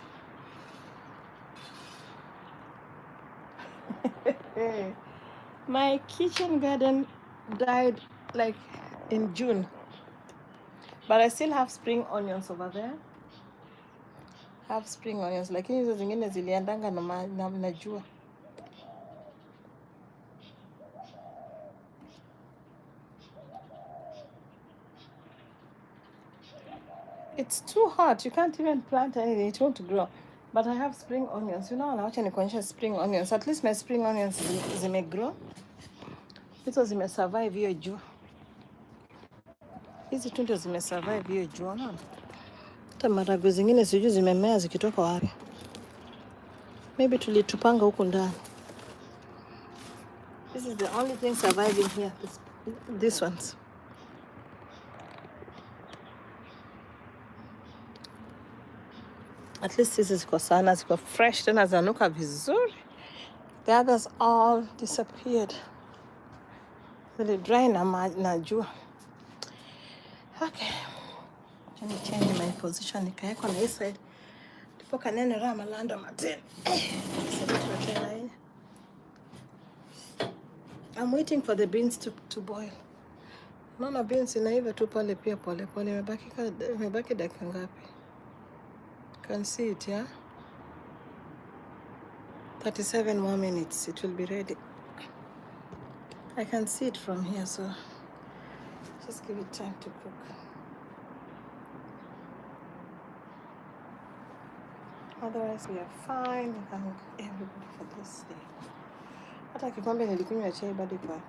[SPEAKER 1] My kitchen garden died like in June. But I still have spring onions over there. Have spring onions. Lakini hizo zingine ziliandanga na jua. It's too hot. You can't even plant anything. It won't grow. But I have spring onions. You know, nawacha nikuonyesha spring onions. At least my spring onions zimegrow. Hizo zimesurvive hiyo jua. Hizi tu ndio zimesurvive hiyo jua. Unaona? Hata maharagwe zingine sijui zimemea zikitoka wapi. Maybe tulitupanga huku ndani. This is the only thing surviving here. These ones. At least hizi ziko sana, ziko fresh, tena zanuka vizuri. The others all disappeared. Really dry na jua. Okay. Let me change my position. Nikaeko na hii side. Tipo kanene rama landa mateni. I'm waiting for the beans to boil. Mama, beans inaiva tu pale pia pole. Imebaki dakika ngapi? Can see it, yeah? 37 more minutes. It will be ready. I can see it from here, so just give it time to cook. Otherwise, we are fine. We thank everybody for this day. Hata kikombe nilikunywa chai bado iko.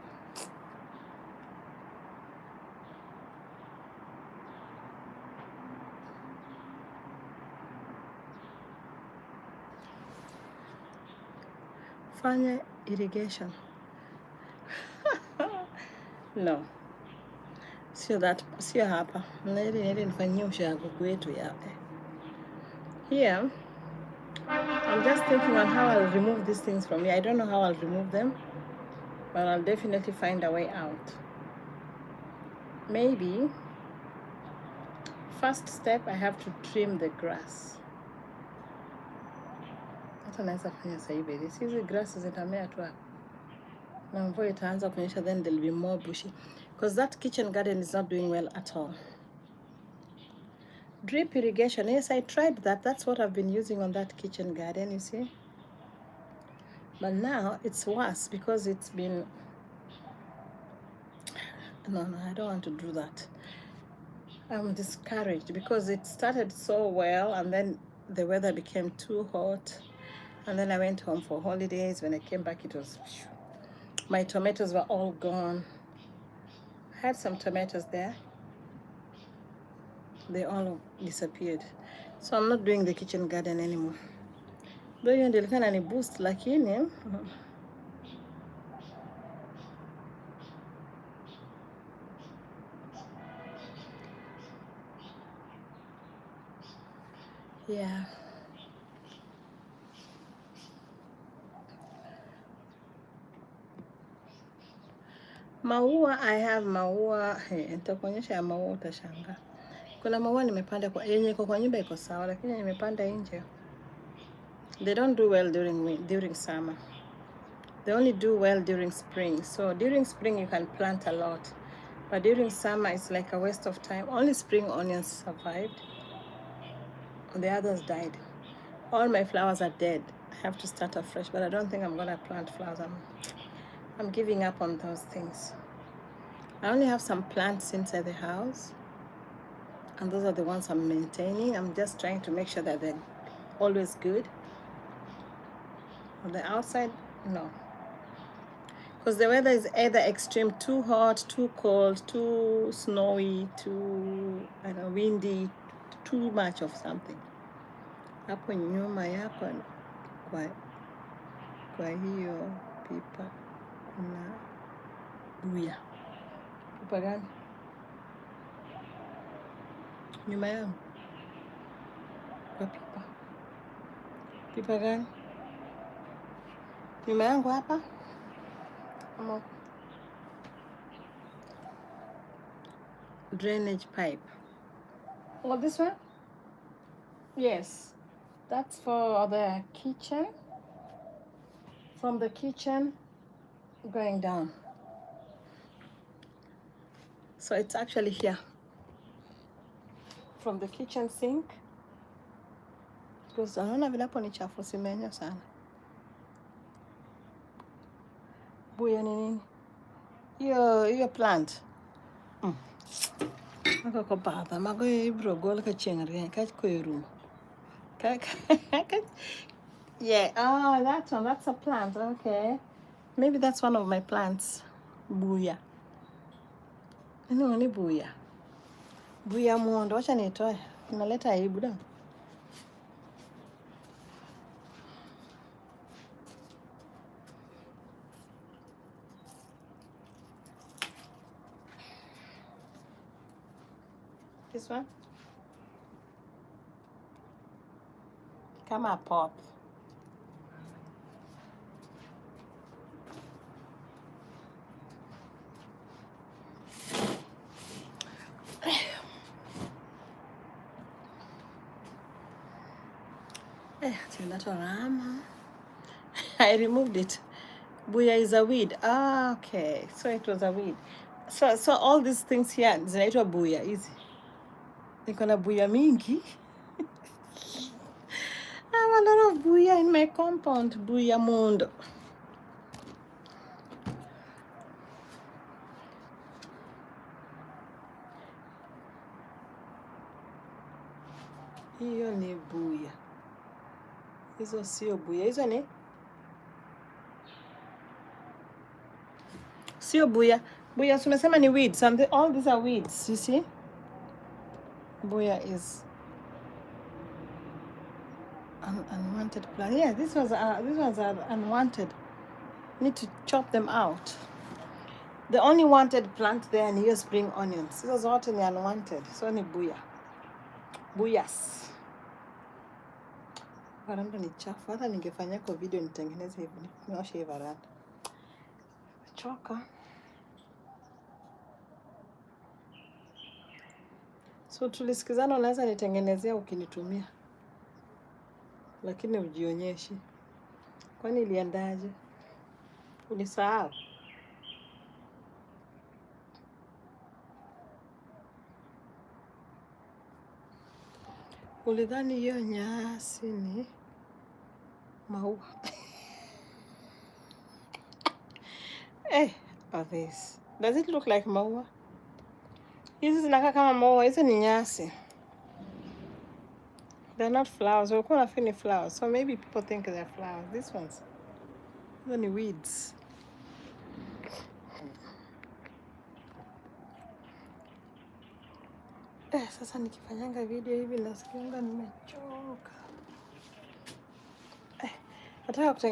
[SPEAKER 1] Fanya irrigation. No. Sio hapa. Nili nifanyie ushago kwetu yape. Here, I'm just thinking on how I'll remove these things from here. I don't know how I'll remove them, but I'll definitely find a way out. Maybe, first step, I have to trim the grass. Hata naweza fanya sasa hivi. Hizi grass zitamea tu hapa. Na mvua itaanza kunyesha, then there'll be more bushy. Because that kitchen garden is not doing well at all. Drip irrigation, yes, I tried that. That's what I've been using on that kitchen garden, you see. But now it's worse because it's been... No, I don't want to do that. I'm discouraged because it started so well and then the weather became too hot. And then I went home for holidays. When I came back, it was... My tomatoes were all gone. I had some tomatoes there. They all disappeared. So I'm not doing the kitchen garden anymore. Though you ndio ilikuwa ni boost lakini yeah. Maua, I have maua. Nitakuonyesha ya maua utashangaa. Kuna maua nimepanda kwa yenye iko kwa nyumba iko sawa, lakini nimepanda nje. They don't do well during summer. They only do well during spring. So during spring you can plant a lot. But during summer it's like a waste of time. Only spring onions survived. The others died. All my flowers are dead. I have to start afresh, but I don't think I'm gonna plant flowers. I'm giving up on those things. I only have some plants inside the house, and those are the ones I'm maintaining. I'm just trying to make sure that they're always good. On the outside, no. Because the weather is either extreme, too hot, too cold, too snowy, too windy, too much of something. Hapo nyuma yako kwa hiyo pipa kuna buya. Pipa gani? Nyuma yangu. Kwa pipa. Pipa gani? Nyuma yangu hapa? Drainage pipe. Oh, this one? Yes. That's for the kitchen. From the kitchen going down. So it's actually here. From the kitchen sink. Because naona vile hapo ni chafu, simenya sana. Buya ni nini? Hiyo plant. Ako ko bata, mago ibro gol ka chengre ka koyrum. Yeah, oh, that one, that's a plant. Okay. Maybe that's one of my plants. Buya. Ni buya. Buya mondo, wacha nitoe. Inaleta aibu da. This one? Kama pop. I removed it. Buya is a weed. Ah, okay. So it was a weed. So all these things here zinaitwa buya hizi. Niko na buya mingi. I have a lot of buya in my compound. Buya mondo. Hiyo ni buya. Hizo sio buya. Hizo ni sio buya. Buya tumesema ni weeds. All these are weeds, you see? Buya is unwanted plant. Yeah, these ones are unwanted. Need to chop them out. The only wanted plant there ni hiyo spring onions. Hizo zote ni unwanted. So ni buya. Buyas. Varanda ni chafu. Hata ningefanya kwa video nitengeneze hivi. Nioshe hii varanda. Choka. So tulisikizana unaweza nitengenezea ukinitumia. Lakini ujionyeshi. Kwani iliendaje? Ulisahau? Ulidhani hiyo nyasi ni maua. This. Does it look like maua? Hizi zinakaa kama maua, hizi ni nyasi. They're not flowers. We're going to finish flowers. So maybe people think they're flowers. These ones. These are weeds. Sasa nikifanyanga video hivi nasikianga nimechoka.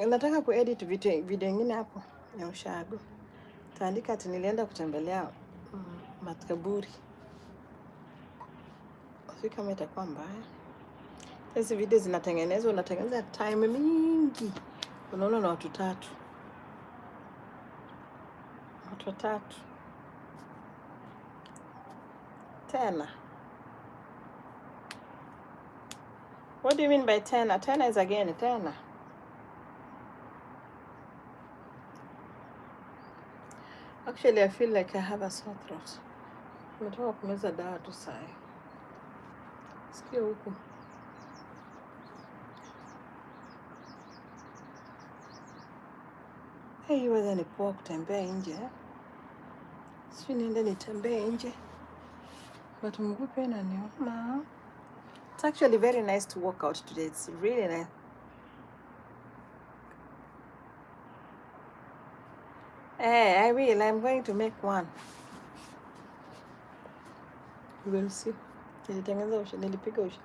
[SPEAKER 1] Nataka kuedit video nyingine hapo ya ushago. Taandika ati nilienda kutembelea makaburi. Sio kama itakuwa mbaya. Hizi video zinatengenezwa, unatengeneza time mingi. Unaona na watu 3. watu watatu. Tena. What do you mean by tena? Tena is again, tena. Actually, I feel like I have a sore throat. Nimetoka kumeza dawa tu saa hii. Sikia huku. Hei, wewe ni poa kutembea nje. Si niende nitembee nje. But mguu pia inaniuma. It's actually very nice to walk out today. It's really nice. Hey, I will. I'm going to make one. You will see. Nilitengeneza ushi, nilipiga ushi.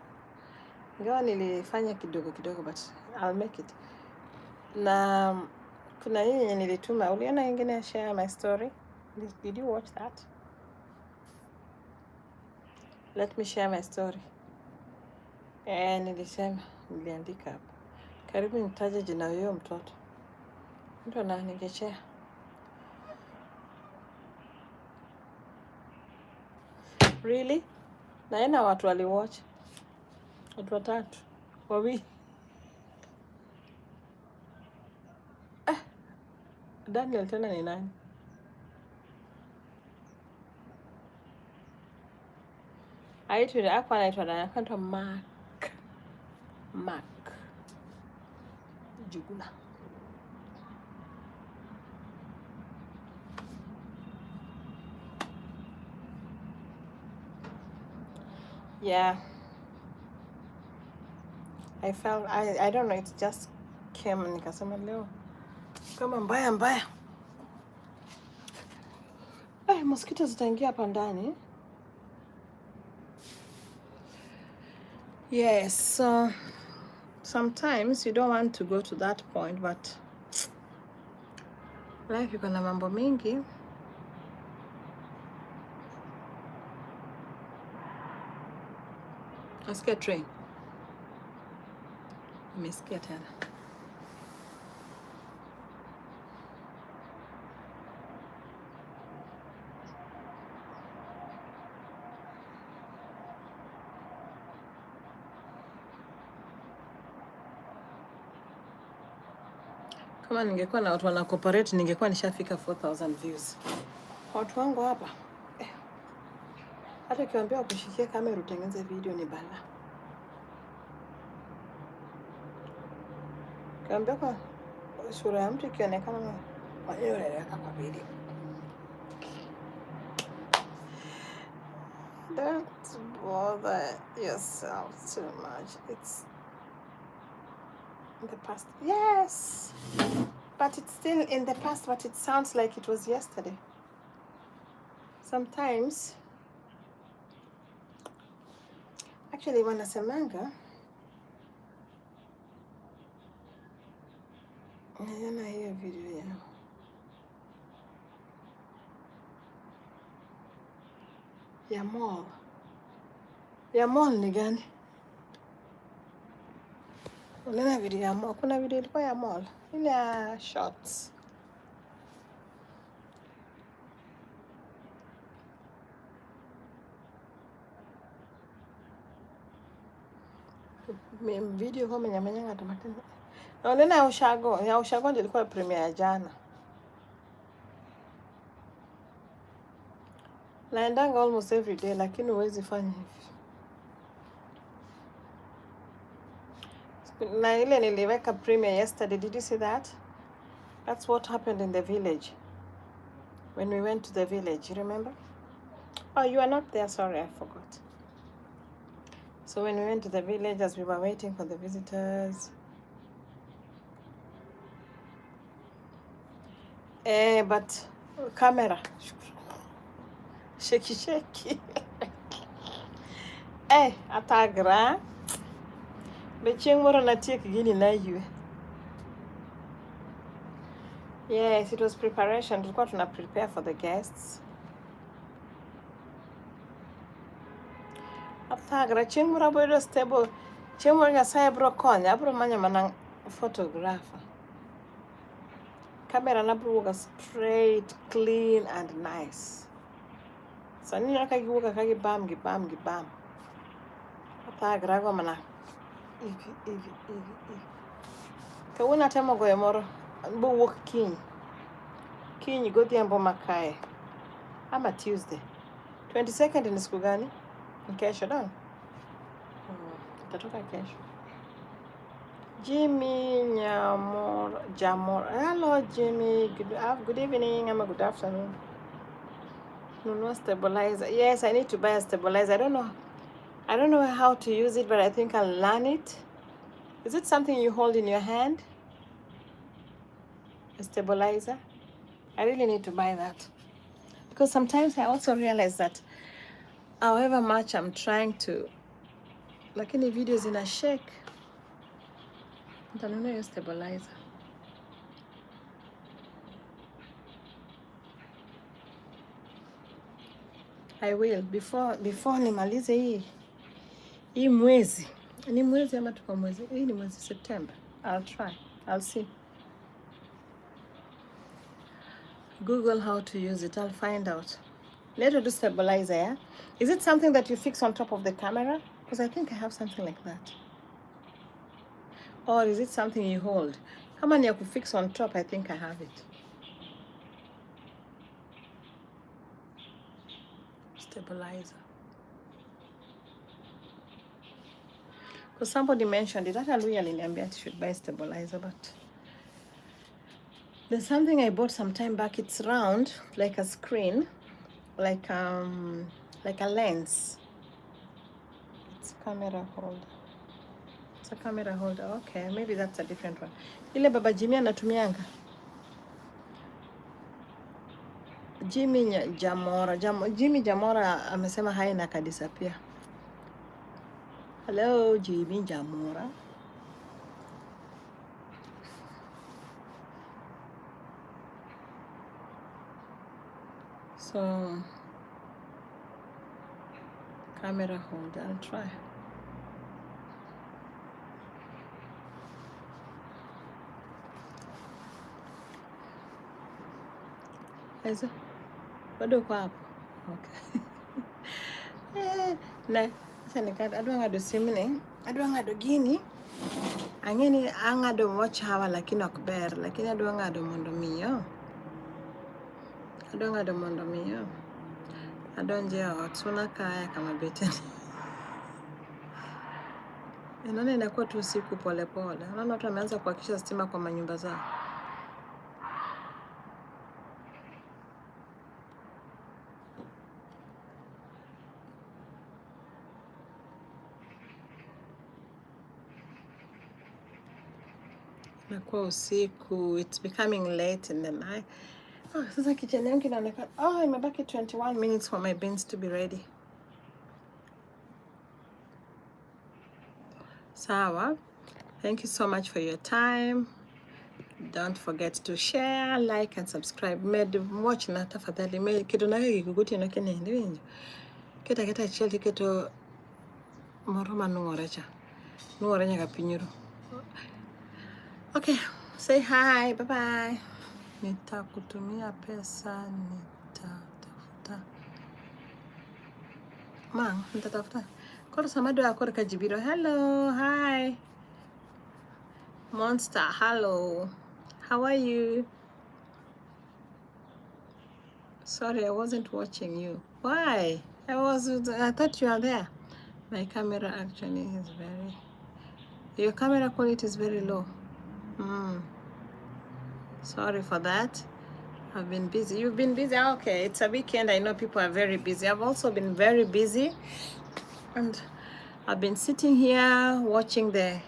[SPEAKER 1] Ingawa nilifanya kidogo kidogo, but I'll make it. Na kuna hii yenye nilituma. Uliona ingine ya share my story? Did you watch that? Let me share my story. Nilisema, niliandika hapa. Karibu nitaje jina huyo mtoto. Mtu na ningeshare. Really? Naena watu waliwatch. Watu watatu. Wawili. Daniel tena ni nani? Hapo anaitwa Daniel. Anaitwa Mark. Jugula. Yeah. I don't know, it just came nikasema leo kama mbaya. Mosquitoes zitaingia hapa ndani. Yes, so sometimes you don't want to go to that point, but life iko na mambo mingi. Nasikia train. Nimesikia tena. Kama ningekuwa na watu wana cooperate ningekuwa nishafika 4,000 views. Watu wangu hapa. Hata ukiwaambia kushikia kamera utengeneze video ni bala. Ukiwaambia kwa sura ya mtu ikionekana wanyoreleka kwa video. Don't bother yourself too much. It's in the past. Yes, but it's still in the past, but it sounds like it was yesterday. Sometimes, actually, wanasemanga, niliona hiyo video ya mall ni gani? Uliona video ya mall? Kuna video ilikuwa ya mall, ile ya shots. Video kwa menyamenya tomatini. Na uliona ya ushago ndio ilikuwa premiere ya jana. Naendanga almost every day, lakini huwezi fanya hivi. Na ile niliweka premiere yesterday, did you see that? That's what happened in the village. When we went to the village, you remember? Oh, you are not there, sorry, I forgot. So when we went to the village, as we were waiting for the visitors, but camera, shaky. Atagra. Becheng moro na tiek gini na yue. Yes, it was preparation. Tulikuwa tuna prepare for the guests. Atagra cheng moro bodo stable. Cheng moro Nyasaye bro konya, bro manya mana photographer. camera nabuka straight, clean and nice. Sani nakagibuka kagibam gibam. Atagrago mana. Ivi. Kawuna temo goyo moro. Bo wuok kiny godhiambo makae. Ama Tuesday. 22nd ni siku gani? Kesho don. Tatoka kesho. Jimmy Jamor. Hello Jimmy. Good evening. Good afternoon. No stabilizer. Yes, I need to buy a stabilizer. I don't know how to use it, but I think I'll learn it. Is it something you hold in your hand? A stabilizer? I really need to buy that. Because sometimes I also realize that however much I'm trying to, like in the videos in a shake, I don't know your stabilizer. I will before nimalize hii mwezi. Ni mwezi ama tuko mwezi? Hii ni mwezi September. I'll try. I'll see. Google how to use it. I'll find out. Let her do stabilizer, yeah? Is it something that you fix on top of the camera? Because I think I have something like that. Or is it something you hold? How many you could fix on top? I think I have it. Stabilizer. Because somebody mentioned it. Hallelujah, I should buy stabilizer, but there's something I bought some time back. It's round, like a screen, like a lens. It's a camera holder. It's a camera holder. Okay, maybe that's a different one. Ile baba Jimmy anatumianga. Jimmy Jamora amesema haina kadisapia. Hello, Jimmy Jamora. So, camera holder, I'll try. Is it? Bado uko hapo? Okay. Na sasa nikata adwa ngado simni, adwa ngado gini. Angeni angado mochawa lakini ok ber, lakini adwa ngado mondo miyo. Adwa ngado mondo miyo. Adonje ot suna kaya kama beteni. Inaona inakuwa tu usiku pole pole. Unaona watu wameanza kuhakisha stima kwa manyumba zao. Inakuwa usiku, it's becoming late in the night. Oh, sasa kitchen yangu inaonekana. Oh, imebaki 21 minutes for my beans to be ready. Sawa. Thank you so much for your time. Don't forget to share, like and subscribe. Watch na tafadhali. Kitu na hiki kukuti na kene ndiyo. Kita cheli kito moroma nuorecha. Nuorenya kapinyuru. Okay, say hi. Bye-bye. Nitakutumia pesa, nitatafuta. Nitatafuta. Kora samado akora kajibiro. Hello, hi. Monster, hello. How are you? Sorry, I wasn't watching you. Why? I thought you were there. My camera actually is your camera quality is very low. Sorry for that. I've been busy. You've been busy? Okay, it's a weekend. I know people are very busy. I've also been very busy. And I've been sitting here watching the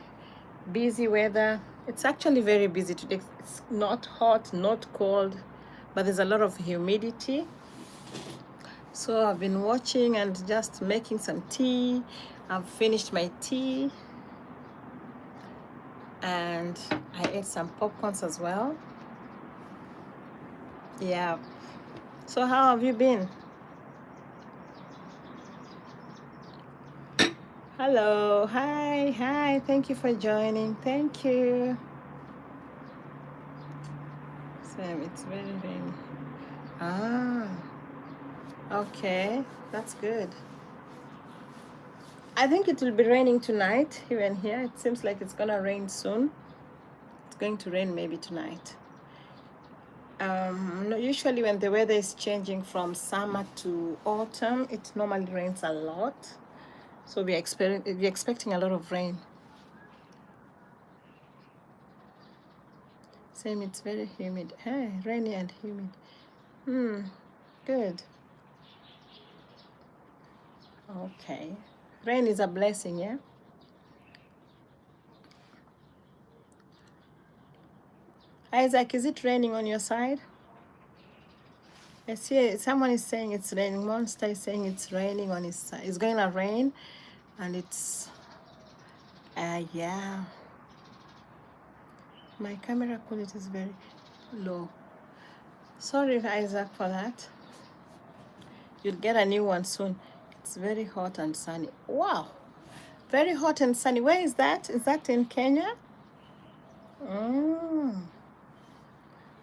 [SPEAKER 1] busy weather. It's actually very busy today. It's not hot, not cold, but there's a lot of humidity. So I've been watching and just making some tea. I've finished my tea. And I ate some popcorns as well. Yeah. So how have you been? Hello. Hi. Thank you for joining. Thank you. Say It's very rainy. Ah, okay, that's good. I think it will be raining tonight, even here. It seems like it's gonna rain soon. It's going to rain maybe tonight. No, usually when the weather is changing from summer to autumn, it normally rains a lot. So we're expecting a lot of rain. Same, it's very humid. Hey, rainy and humid. Good. Okay. Rain is a blessing, yeah? Isaac, is it raining on your side? I see someone is saying it's raining. Monster is saying it's raining on his side. It's going to rain, and it's, yeah. My camera quality is very low. Sorry, Isaac, for that. You'll get a new one soon. It's very hot and sunny. Wow. Very hot and sunny. Where is that? Is that in Kenya?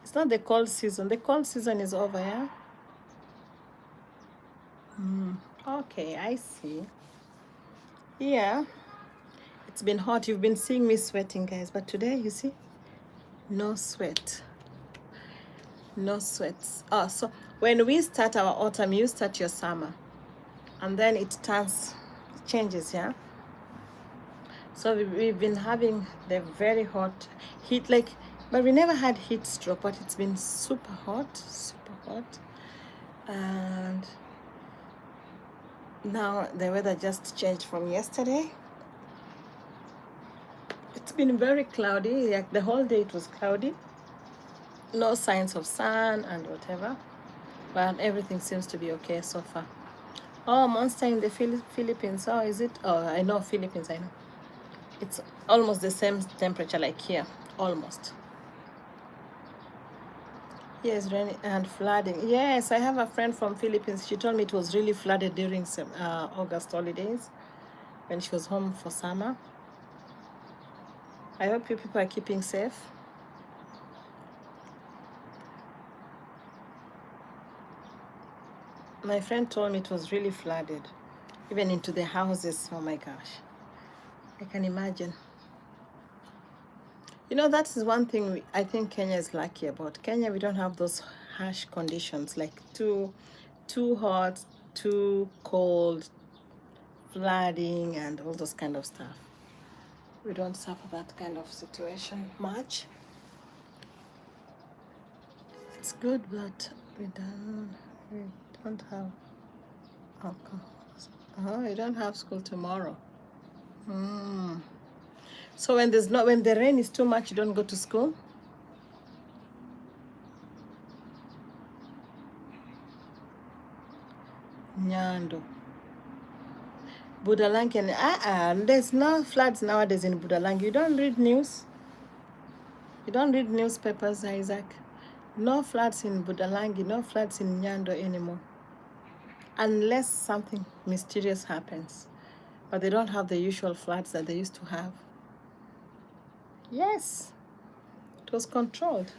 [SPEAKER 1] It's not the cold season. The cold season is over, yeah? Okay, I see. Yeah. It's been hot. You've been seeing me sweating, guys. But today, you see, no sweat. No sweats. Oh, so when we start our autumn, you start your summer. And then it changes, yeah? So we've been having the very hot heat, but we never had heat stroke, but it's been super hot, super hot. And now the weather just changed from yesterday. It's been very cloudy, like the whole day it was cloudy. No signs of sun and whatever, but everything seems to be okay so far. Oh, monster in the Philippines. Oh, is it? Oh, I know Philippines, I know. It's almost the same temperature like here, almost. Yes, rain and flooding. Yes, I have a friend from Philippines. She told me it was really flooded during some August holidays when she was home for summer. I hope you people are keeping safe. My friend told me it was really flooded, even into the houses. Oh my gosh, I can imagine. You know, that is one thing I think Kenya is lucky about. Kenya, we don't have those harsh conditions like too hot, too cold, flooding, and all those kind of stuff. We don't suffer that kind of situation much. It's good, but we don't have alcohol. Oh, we don't have school tomorrow. So when the rain is too much, you don't go to school? Nyando. Budalangi, and there's no floods nowadays in Budalangi. You don't read news? You don't read newspapers, Isaac? No floods in Budalangi, no floods in Nyando anymore. Unless something mysterious happens. But they don't have the usual floods that they used to have. Yes, it was controlled.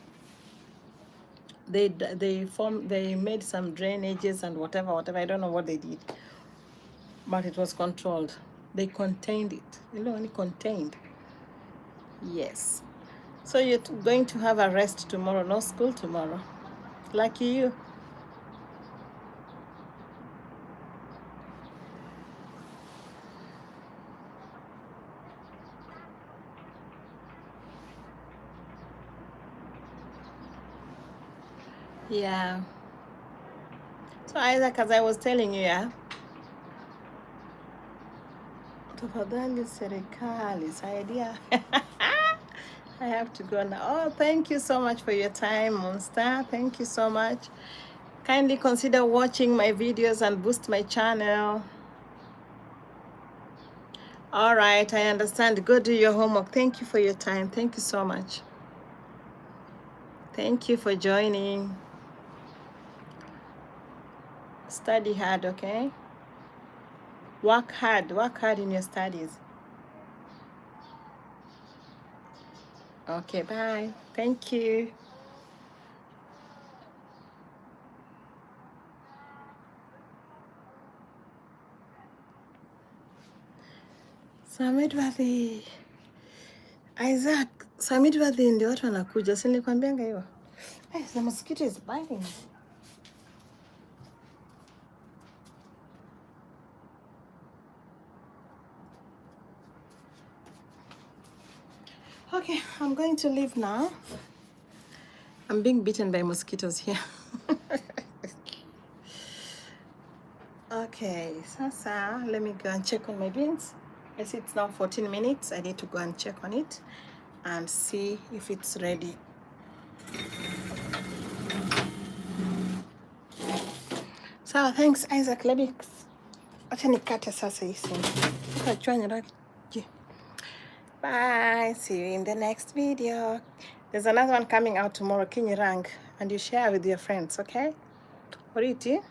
[SPEAKER 1] They made some drainages and whatever. I don't know what they did, but it was controlled. They contained it. You know, only contained. Yes. So you're going to have a rest tomorrow. No school tomorrow. Lucky you. Yeah. So Isaac, as I was telling you, yeah. Tafadhali serikali saidia. I have to go now. Oh, thank you so much for your time, Monster. Thank you so much. Kindly consider watching my videos and boost my channel. All right, I understand. Go do your homework. Thank you for your time. Thank you so much. Thank you for joining. Study hard, okay? Work hard in your studies. Okay, bye. Thank you. Samit birthday. Isaac, Samit birthday ndio watu wanakuja. Si nilikwambianga hiyo? Hey, the mosquito is biting. Okay, I'm going to leave now. I'm being bitten by mosquitoes here. Okay, sasa, let me go and check on my beans. I see it's now 14 minutes. I need to go and check on it and see if it's ready. So, thanks, Isaac. Let me... Acha nikate sasa hii simu. Bye. See you in the next video. There's another one coming out tomorrow, Kinyirang, and you share with your friends, okay? Oriti.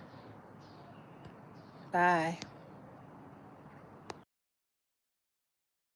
[SPEAKER 1] Bye.